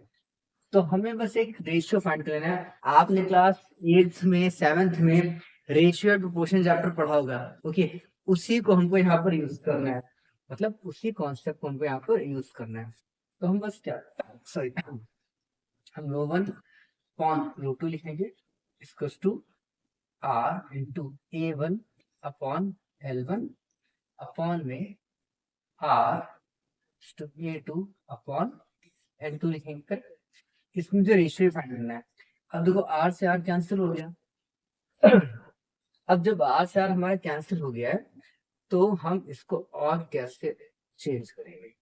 तो हमें बस एक रेशियो फाइंड कर लेना है। आपने क्लास 8th में 7th में रेशियो प्रोपोर्शन चैप्टर पढ़ा होगा। ओके, उसी को हमको यहाँ पर यूज करना है, मतलब उसी कॉन्सेप्ट को हमको यहाँ पर यूज करना है। तो हम बस क्या, सॉरी, हम rho one upon rho two लिखेंगे, इसको two R into A one upon L one upon में R A two upon L two लिखेंगे। इसमें जो रेशियो फाइंड करना है, अब देखो आर से आर कैंसिल हो गया। अब जब आर से आर हमारा कैंसिल हो गया है, तो हम इसको और कैसे चेंज करेंगे।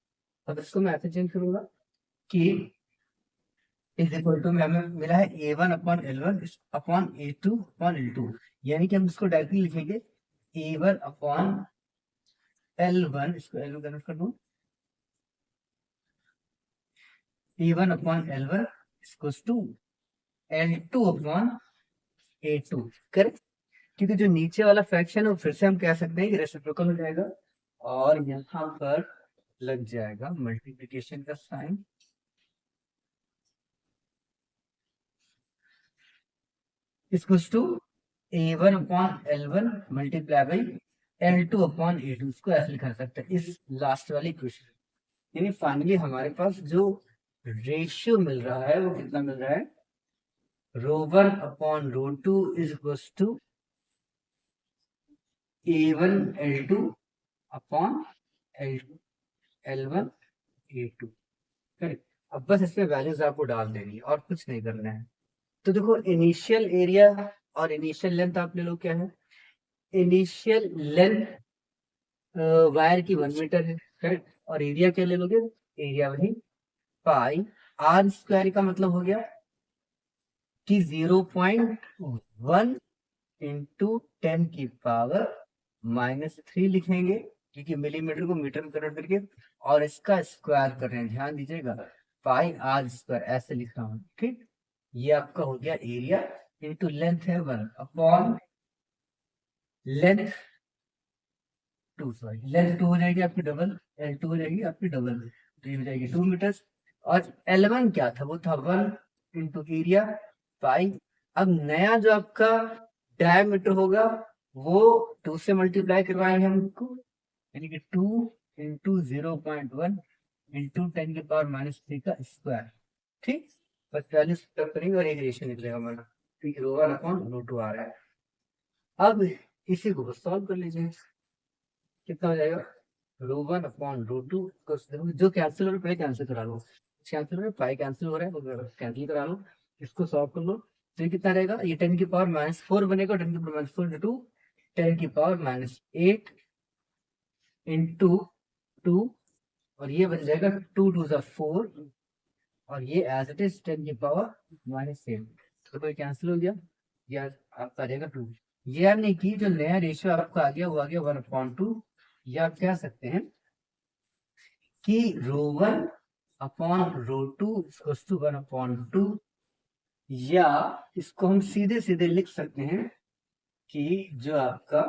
अब इसको मैं ऐसे चेंज करूंगा कि इज इक्वल टू में हमें मिला है A one upon L one upon A two upon L two, यानी कि हम इसको डायरेक्टली लिखेंगे A one upon L one, इसको एल वन कन्वर्ट कर दूं, A one upon L one equals to L two upon A two, correct. क्योंकि जो नीचे वाला फ्रैक्शन है वो फिर से हम कह सकते हैं कि रेसिप्रोकल हो जाएगा, और यहाँ पर लग जाएगा मल्टीप्लिकेशन का sign, equals to A one upon L one multiply by L two upon A two, इसको ऐसे लिखा सकते हैं इस लास्ट वाली इक्वेशन। यानी फाइनली हमारे पास जो रेशियो मिल रहा है वो कितना मिल रहा है, rho one upon rho two is equals to A one L two upon L one A two, correct. अब बस इसमें वैल्यूज आपको डाल देनी है और कुछ नहीं करना है। तो देखो इनिशियल एरिया और इनिशियल लेंथ आप ले लो, क्या है इनिशियल लेंथ वायर की 1 मीटर है, करेक्ट। और एरिया क्या ले लोगे, एरिया वही पाई आर स्क्वायर का मतलब हो गया कि 0.1 इंटू 10⁻³ लिखेंगे, क्योंकि मिलीमीटर को मीटर में कन्वर्ट करके और इसका स्क्वायर कर रहे हैं, ध्यान दीजिएगा पाई आर स्क्वायर ऐसे लिख रहा हूँ, ठीक। ये आपका हो गया एरिया इंटू लेंथ है 1 अपॉन लेंथ 2, सॉरी लेंथ 2 हो जाएगी आपकी डबल, L2 हो जाएगी आपकी डबल, तो ये हो जाएगी 2 मीटर। और L1 क्या था, वो था 1 इंटू एरिया पाई। अब नया जो आपका डायमीटर होगा वो 2 से मल्टीप्लाई करवाएंगे हम इसको, यानी कि 2 इंटू 0.1 इंटू 10⁻³ का स्क्वायर, ठीक। बस वैल्यू सब करेंगे और एक रेशियो निकलेगा हमारा, तो रो 1 अपॉन रो 2 आ रहा है। अब इसी को सॉल्व कर लीजिए, कितना हो जाएगा रो 1 अपॉन रो 2, जो कैंसिल हो रहा है पहले कैंसिल करा लो, कैंसिल हो रहा है पाई कैंसिल हो रहा है कैंसिल करा लो, इसको सॉल्व कर लो। तो ये कितना रहेगा, ये 10⁻⁻4 बनेगा, 10⁻⁴ इंटू 10⁻⁸ इंटू 2, और ये बन जाएगा 2 × 2 = 4, और ये एज इट इज 10⁻⁸ तो कोई कैंसिल हो गया, या आपका रहेगा 2। ये यानी कि जो नया रेशियो आपका आ गया वो आ गया 1/2, या आप कह सकते हैं कि रो 1 अपॉन रो 2 = 1/2, या इसको हम सीधे सीधे लिख सकते हैं कि जो आपका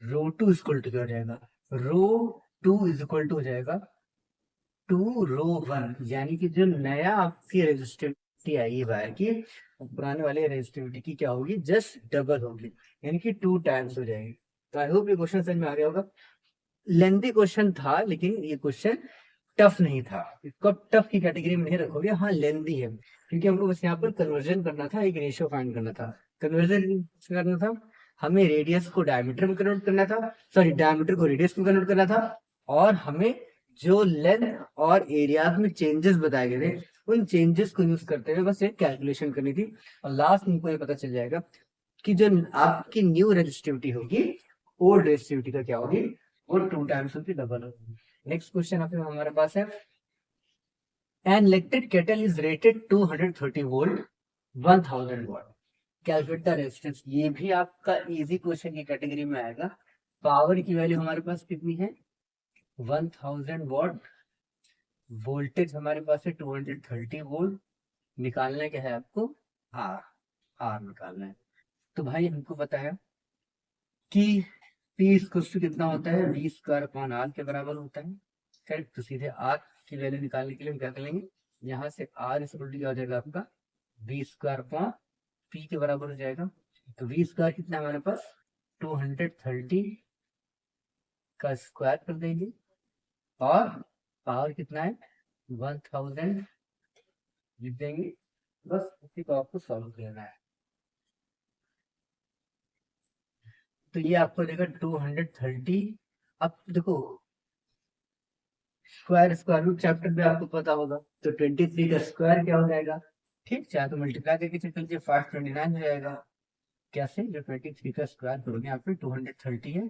रो 2 = क्या हो जाएगा, रो 2 = हो जाएगा 2 रो 1, यानी कि जो नया आपकी रेजिस्टिविटी आई है वायर की, पुराने वाले रेजिस्टिविटी की क्या होगी, जस्ट डबल होगी, यानी कि 2 टाइम्स हो जाएगी। तो आई होप ये क्वेश्चन समझ में आ गया होगा। लेंथी क्वेश्चन था लेकिन ये क्वेश्चन टफ नहीं था, इसको टफ की कैटेगरी में नहीं रखोगे, हाँ लेंथी है, क्योंकि हमको बस यहाँ पर कन्वर्जन करना था, एक रेशियो फाइंड करना था। कन्वर्जन करना था, हमें रेडियस को डायमीटर में कन्वर्ट करना था, सॉरी डायमीटर को रेडियस में कन्वर्ट करना था, और हमें जो लेंथ और एरिया में चेंजेस बताए गए थे उन चेंजेस को यूज करते हुए बस एक कैलकुलेशन करनी थी, और लास्ट में ये पता चल जाएगा कि जो आपकी न्यू रेजिस्टिविटी होगी ओल्ड रेजिस्टिविटी का क्या होगी, वो 2 टाइम्स होगी, डबल होगी। नेक्स्ट क्वेश्चन हमारे पास है, an electric kettle is rated 230 volt 1000 watt, calculate the resistance. ये भी आपका इजी क्वेश्चन की कैटेगरी में आएगा। पावर की वैल्यू हमारे पास कितनी है 1000 वॉट, वोल्टेज हमारे पास है 230 वोल्ट, निकालना क्या है आपको, आर, आर निकालना है। तो भाई हमको बताया कि P कितना होता है, V² R के बराबर होता है, करेक्ट। तो सीधे R की वैल्यू निकालने के लिए हम क्या करेंगे, यहाँ से R क्या हो जाएगा आपका V² P के बराबर हो जाएगा। तो V² कितना हमारे पास 230 का स्क्वायर कर देंगे, और पावर कितना है 1000 लिख देंगे, बस उसी को आपको सॉल्व करना है। तो ये आपको देगा 230। अब देखो स्क्वायर रूट चैप्टर में आपको पता होगा, तो 23 का स्क्वायर क्या हो जाएगा, ठीक, चाहे तो मल्टीप्लाई करके चेक कीजिए 529 हो जाएगा। कैसे, जो 23 का स्क्वायर करोगे यहाँ पे 230 है,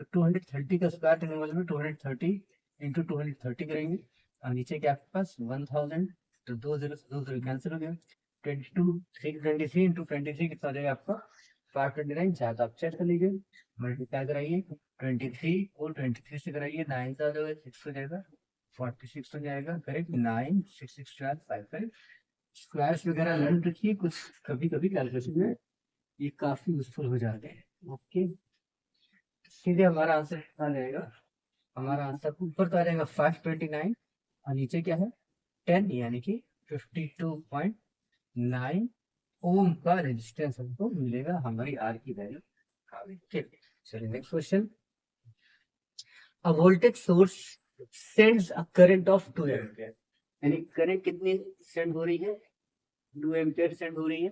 तो 230 का स्क्वायर करने वाले में 230 इंटू 230 करेंगे, और नीचे क्या आपके पास 1000, तो 2 0 कैंसिल हो गया, 23 इंटू 23 कितना हो जाएगा आपका 529, चाहे तो आप चेक कर लीजिए, मल्टीप्लाई कराइए 23 और 23 से कराइए 9 से 6 हो जाएगा, 46 हो जाएगा, करेक्ट। 9 6 6 12 5 5 स्क्वायर्स वगैरह लर्न रखिए, कुछ कभी कभी कैलकुलेशन में ये काफी यूजफुल हो जाते हैं। ओके, सीधे हमारा आंसर कितना जाएगा, हमारा आंसर ऊपर तो आ जाएगा 529, और नीचे क्या है 10, यानी कि 52.9 ओम का रेजिस्टेंस हमको मिलेगा हमारी आर की वैल्यू। ठीक, चलिए next question. A voltage source sends a current of 2 ampere, यानी करंट कितनी सेंड हो रही है 2 एम्पियर सेंड हो रही है।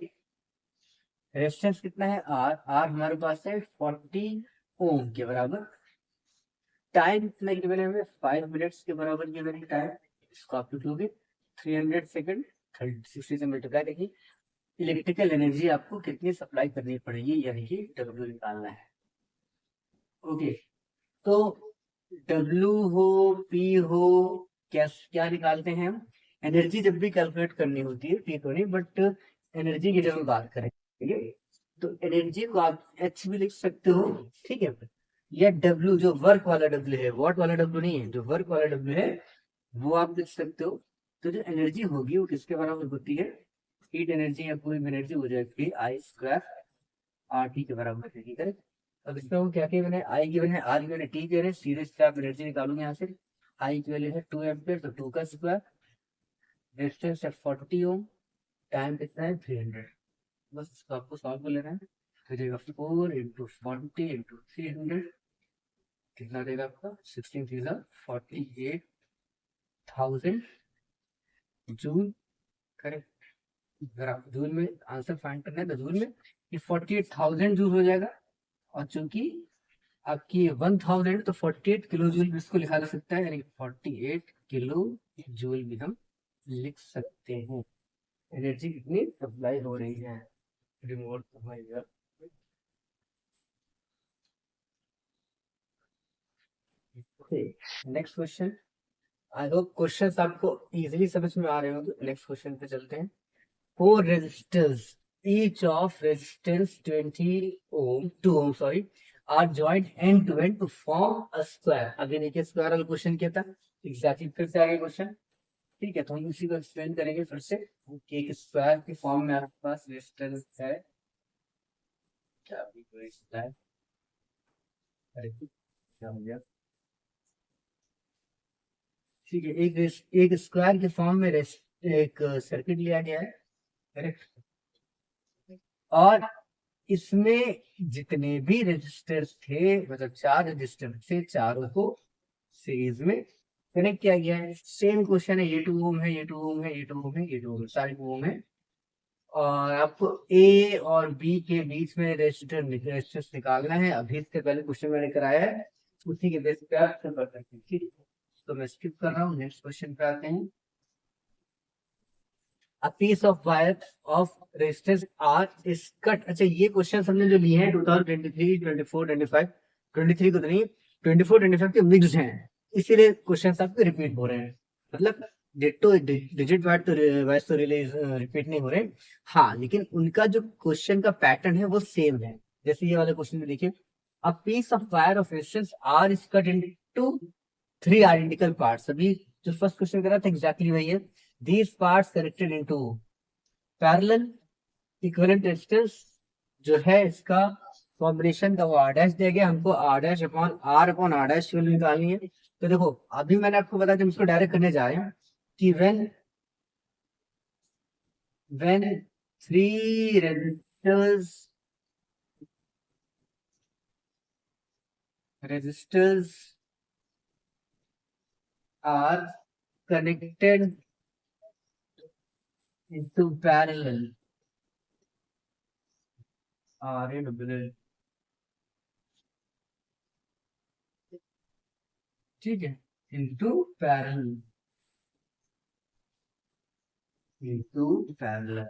रेजिस्टेंस कितना है आर, आर हमारे पास है 40 ओम के बराबर। टाइम कितना गिवन है हमें, 5 मिनट्स के बराबर गिवन है टाइम। इसको आप लिख लोगे 300 सेकेंड 60 से मल्टीप्लाई। देखिए इलेक्ट्रिकल एनर्जी आपको कितनी सप्लाई करनी पड़ेगी, यानी कि डब्ल्यू निकालना है। ओके, तो डब्ल्यू हो पी हो, क्या क्या निकालते हैं हम, एनर्जी जब भी कैलकुलेट करनी होती है, पी को नहीं, बट एनर्जी की जब हम बात करें, ठीक है, तो एनर्जी को आप एच भी लिख सकते हो, ठीक है, या डब्ल्यू जो वर्क वाला डब्ल्यू है, वॉट वाला डब्ल्यू नहीं है, जो वर्क वाला डब्ल्यू है वो आप लिख सकते हो। तो जो एनर्जी होगी वो किसके बराबर होती है, हीट एनर्जी या कोई भी एनर्जी हो जाएगी आई स्क्वायर आर टी के बराबर है, ठीक है। अब इसमें वो क्या बने, आई की बने, आर की बने, टी की बने, सीधे से आप एनर्जी निकालोगे यहाँ से। आई की वैल्यू है 2 एम्पियर, तो 2 का स्क्वायर, रेजिस्टेंस है 40 ओम, टाइम कितना है 300। बस इसको आपको सॉल्व कर लेना है। तो देगा 4 इंटू 40 इंटू 300, कितना देगा आपका 16 थ्री 48,000 जूल, करेक्ट। अगर आप जूल में आंसर फाइंड करना है तो जूल में ये 48,000 जूल हो जाएगा। और चूंकि आपकी 1000 तो 48 किलो जूल भी इसको लिखा जा सकता है, यानी 48 किलो जूल भी हम लिख सकते हैं। एनर्जी कितनी सप्लाई हो रही है, रिमोट समझिएगा। Next question, I hope questions आपको इजीली समझ में आ रहे होंगे। नेक्स्ट क्वेश्चन पे चलते हैं। Four resistors each of resistance 20 ohm 2 ohm sorry are joined end to end to form a square। अभी देखिए स्क्वायर वाला क्वेश्चन क्या था, एग्जैक्टली फिर से आगे क्वेश्चन, ठीक है। तो हम इसी को एक्सप्लेन करेंगे फिर से कि एक स्क्वायर के फॉर्म में आपके पास रेजिस्टेंस है, क्या अभी कोई है, अरे क्या हो गया, ठीक है। एक स्क्वायर के फॉर्म में एक सर्किट लिया गया है, करेक्ट। और इसमें जितने भी रजिस्टर्स थे, मतलब 4 रजिस्टर थे, चारों को सीरीज में कनेक्ट किया गया है। सेम क्वेश्चन है, ये 2 ओम है, ये 2 ओम है, ये 2 ओम है, ये 2 ओम, सारे 2 ओम है। और आपको ए और बी के बीच में रेजिस्टेंस निकालना है। अभी इससे पहले क्वेश्चन मैंने कराया है, उसी के बेस पे आप कर सकते हैं, ठीक है। तो मैं स्किप कर रहा हूँ, नेक्स्ट क्वेश्चन पे आते हैं। A piece of wire of resistance R is cut। अच्छा ये क्वेश्चन हमने जो लिए हैं 2023, 24, 25, 23 को तो नहीं, 24, 25 के मिक्स हैं, इसीलिए क्वेश्चन आपके रिपीट हो रहे हैं। मतलब डिट्टो डिजिट वाइज तो रिपीट नहीं हो रहे, हाँ, लेकिन उनका जो क्वेश्चन का पैटर्न है वो सेम है। जैसे ये वाले क्वेश्चन में देखिए, a piece of wire of resistance R is cut into 3 identical parts. अभी जो फर्स्ट क्वेश्चन करा था एग्जैक्टली वही है। These parts connected into parallel equivalent resistance, जो है इसका कॉम्बिनेशन का वो आर डैश दिया गया हमको, R dash upon R dash निकालनी है। तो देखो अभी मैंने आपको बताया, जब इसको डायरेक्ट करने जा रहे हैं कि when 3 resistors are connected into parallel, ठीक है, into parallel, into parallel।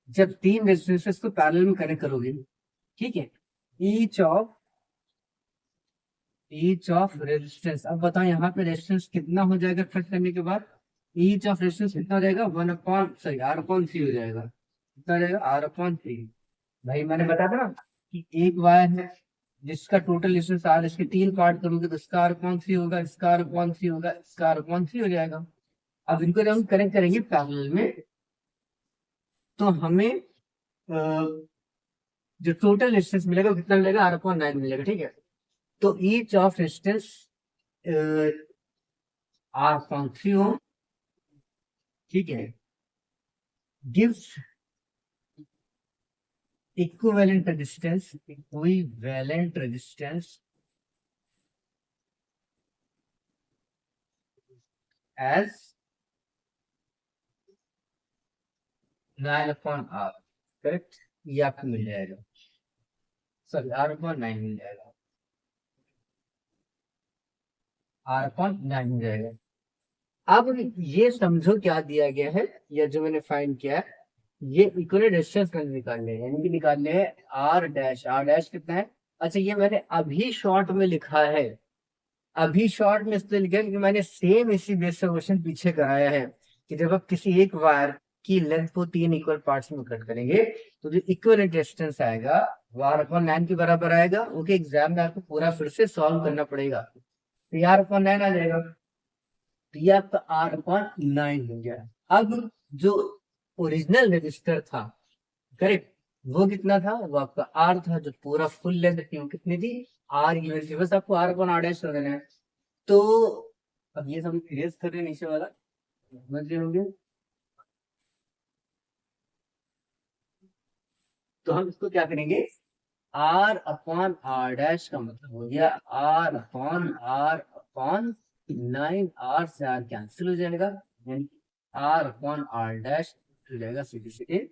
जब 3 रेजिस्टेंसेस को पैरेलल में कनेक्ट करोगे, ठीक है, ईच ऑफ रेजिस्टेंस, अब बताओ यहाँ पे रेजिस्टेंस कितना हो जाएगा कट करने के बाद, ईच ऑफ रेजिस्टेंस कितना हो जाएगा, आर अपॉन थ्री हो जाएगा। कितना हो जाएगा, आर अपॉन थ्री। भाई मैंने बताया था ना कि एक वायर है जिसका टोटल रेजिस्टेंस आर, इसके 3 पार्ट करोगे तो इसका आर अपॉन थ्री होगा, इसका आर अपॉन थ्री होगा, इसका आर अपॉन थ्री हो जाएगा। अब इनको जब हम कनेक्ट करेंगे पैरेलल में, तो हमें जो टोटल रेजिस्टेंस मिलेगा वो कितना मिलेगा, आर अपॉन 9 मिलेगा, ठीक है। तो each of resistance R upon three हो, ठीक है, gives equivalent resistance as 9 upon R, correct. ये आपको मिल जाएगा, सॉरी R/9 मिल जाएगा, R/9 मिल जाएगा। अब ये समझो क्या दिया गया है, या जो मैंने फाइंड किया है, ये इक्विवेलेंट रेजिस्टेंस मैंने निकालने हैं, यानी कि निकालने हैं R डैश कितना है। अच्छा, ये मैंने अभी शॉर्ट में लिखा है, अभी शॉर्ट में इसलिए लिखा है क्योंकि मैंने सेम इसी बेस से क्वेश्चन पीछे कराया है कि जब आप किसी एक वायर की लेंथ को 3 इक्वल पार्ट्स में कट करेंगे तो जो इक्विवेलेंट रेजिस्टेंस आएगा वो R/9 के बराबर आएगा। ओके, एग्जाम में आपको पूरा फिर से सॉल्व करना पड़ेगा, तो R/9 आ जाएगा, तो ये आपका R/9 हो गया। अब जो ओरिजिनल रजिस्टर था, करेक्ट, वो कितना था, वो आपका R था, जो पूरा फुल लेंथ थी वो कितनी थी, R गिवन थी, बस आपको R/R डैश कर देना है। तो अब ये सब इरेज कर रहे हैं नीचे वाला, समझ रहे होंगे। तो हम इसको क्या करेंगे, R/R डैश का मतलब हो गया R/R/9, R से R कैंसिल हो जाएगा, यानी R/R डैश हो जाएगा सीधे सीधे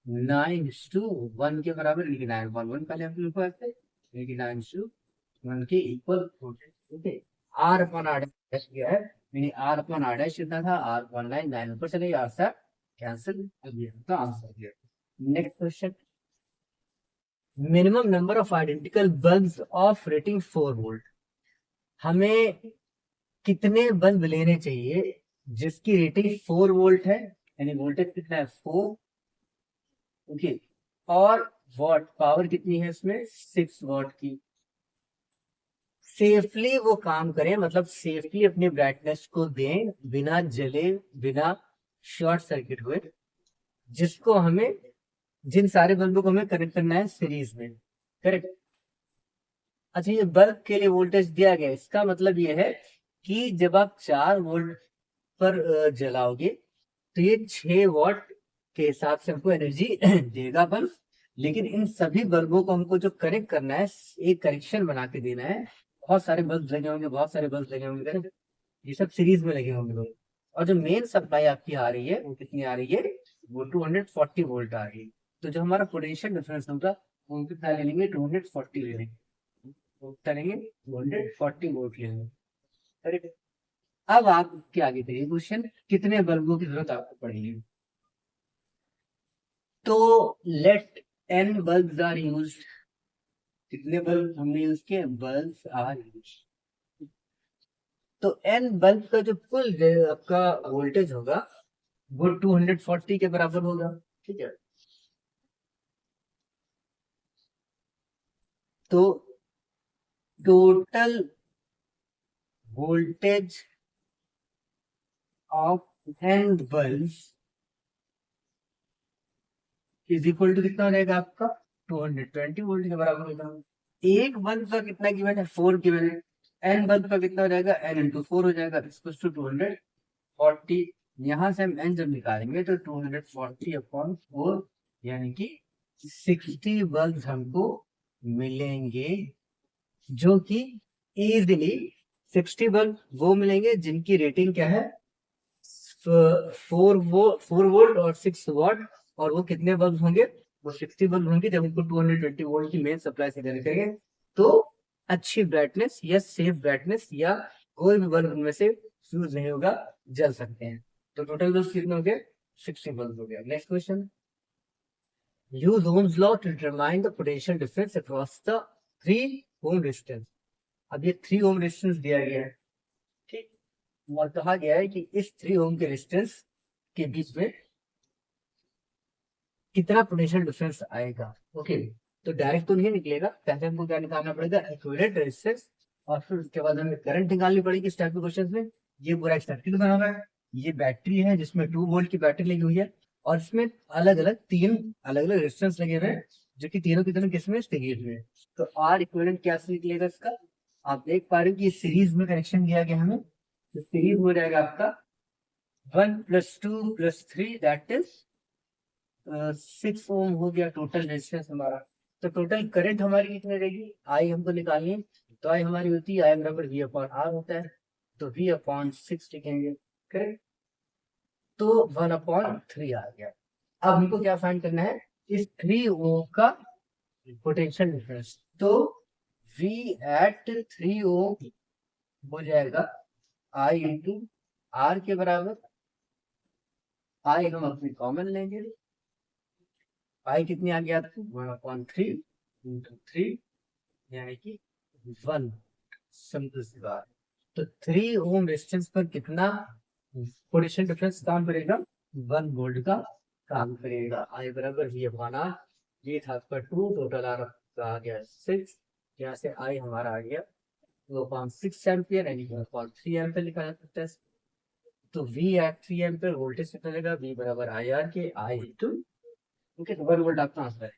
9:1 के बराबर, लेकिन 9/1 पहले हम लोग को ऐसे, लेकिन 9:1 के इक्वल होते, ओके। R/R डैश क्या है, यानी R/R डैश कितना था, R/9, 9 ऊपर चले गया, R से कैंसिल, अब ये आपका आंसर दिया। Next question, minimum number of identical bulbs of rating 4 volt, हमें कितने बल्ब लेने चाहिए जिसकी रेटिंग 4 वोल्ट है, यानी वोल्टेज कितना है 4, ओके, और वॉट पावर कितनी है इसमें 6 वॉट की, सेफली वो काम करें, मतलब सेफली अपनी ब्राइटनेस को दें, बिना जले, बिना शॉर्ट सर्किट हुए, जिसको हमें, जिन सारे बल्बों को हमें कनेक्ट करना है सीरीज में, करेक्ट। अच्छा, ये बल्ब के लिए वोल्टेज दिया गया है, इसका मतलब ये है कि जब आप 4 वोल्ट पर जलाओगे तो ये 6 वॉट के हिसाब से हमको एनर्जी देगा बल्ब। लेकिन इन सभी बल्बों को हमको जो कनेक्ट करना है, एक कनेक्शन बना के देना है, बहुत सारे बल्ब लगे होंगे, बहुत सारे बल्ब लगे होंगे correct? ये सब सीरीज में लगे होंगे लोग, और जो मेन सप्लाई आपकी आ रही है वो कितनी आ रही है, वो 240 वोल्ट आ रही है। तो जो हमारा पोटेंशियल डिफरेंस होगा वो कितना ले लेंगे, 240 ले लेंगे, तो करेंगे 240 वोल्ट ले लेंगे, करेक्ट। अब आपके आगे थे क्वेश्चन, कितने बल्बों की जरूरत आपको पड़ेगी, तो let n bulbs are used, कितने बल्ब हमने यूज किए, बल्ब्स आर यूज्ड, तो n बल्ब का जो कुल आपका वोल्टेज होगा वो 240 के बराबर होगा, ठीक है। तो total voltage of n bulb is equal to कितना हो जाएगा आपका, 220 वोल्ट के बराबर होगा। एक बल्ब का कितना गिवन है, 4 गिवन है, एन बल्ब का कितना हो जाएगा, n×4 हो जाएगा, इसको 240, यहाँ से हम n जब निकालेंगे तो 240/4, यानी कि 60 बल्ब हमको मिलेंगे, जो कि इजीली 60 बल्ब वो मिलेंगे जिनकी रेटिंग क्या है, 4 वोल्ट और 6 वॉट, और वो कितने बल्ब होंगे, वो 60 बल्ब होंगे जब उनको 220 वोल्ट की मेन सप्लाई से कनेक्ट करेंगे, तो अच्छी ब्राइटनेस या सेफ ब्राइटनेस, या कोई भी बल्ब उनमें से फ्यूज नहीं होगा, जल सकते हैं। तो टोटल बल्ब कितने हो गए, 60 बल्ब हो गया। Next question, use ohm's law to determine the potential difference across the 3 ohm resistance. अब ये 3 ओम रेजिस्टेंस दिया गया है, ठीक, और कहा गया है कि इस 3 ओम के रेजिस्टेंस के बीच में कितना पोटेंशियल डिफरेंस आएगा, ओके। तो डायरेक्ट तो नहीं निकलेगा, पहले हमको क्या निकालना पड़ेगा, इक्विवेलेंट रेजिस्टेंस, और फिर उसके बाद हमें करंट निकालनी पड़ेगी इस टाइप के क्वेश्चन में। ये पूरा सर्किट बना हुआ है, ये बैटरी है जिसमें 2 वोल्ट की बैटरी लगी हुई है, और इसमें अलग अलग 3 अलग अलग रेजिस्टेंस लगे हुए हैं, जो कि तीनों की तीनों किसमें सीरीज में। तो आर इक्विवेलेंट क्या निकलेगा इसका, आप देख पा रहे हो कि सीरीज में कनेक्शन दिया गया हमें, तो सीरीज हो जाएगा आपका 1+2+3, दैट इज 6 ओम हो गया टोटल रेजिस्टेंस हमारा। तो टोटल करंट हमारी कितनी रहेगी, आई हमको निकालनी है, तो आई हमारी होती है, आई बराबर V/R होता है, तो V/6 लिखेंगे, करेक्ट। तो 1/3 आ गया। अब हमको क्या फाइंड करना है, इस 3 ओम का पोटेंशियल डिफरेंस। तो V एट 3 ओम हो जाएगा I इंटू R के बराबर। I हम अपनी कॉमन लेंगे, I कितनी आ गया आपको 1/3 इंटू 3 यानी कि 1। सिंपल सी बात। तो 3 ओम रेजिस्टेंस पर कितना पोटेंशियल डिफरेंस काम करेगा? 1 वोल्ट का काम करेगा। I बराबर V अपॉन R, ये था आपका 2, टोटल R आपका आ गया 6, यहाँ से I हमारा आ गया 2/6 एम्पियर यानी कि 3 एम्पियर लिखा जा सकता है। तो V एट 3 एम्पियर वोल्टेज कितना लेगा? V बराबर I R के I इंटू, ओके, 1 वोल्ट आपका आंसर है।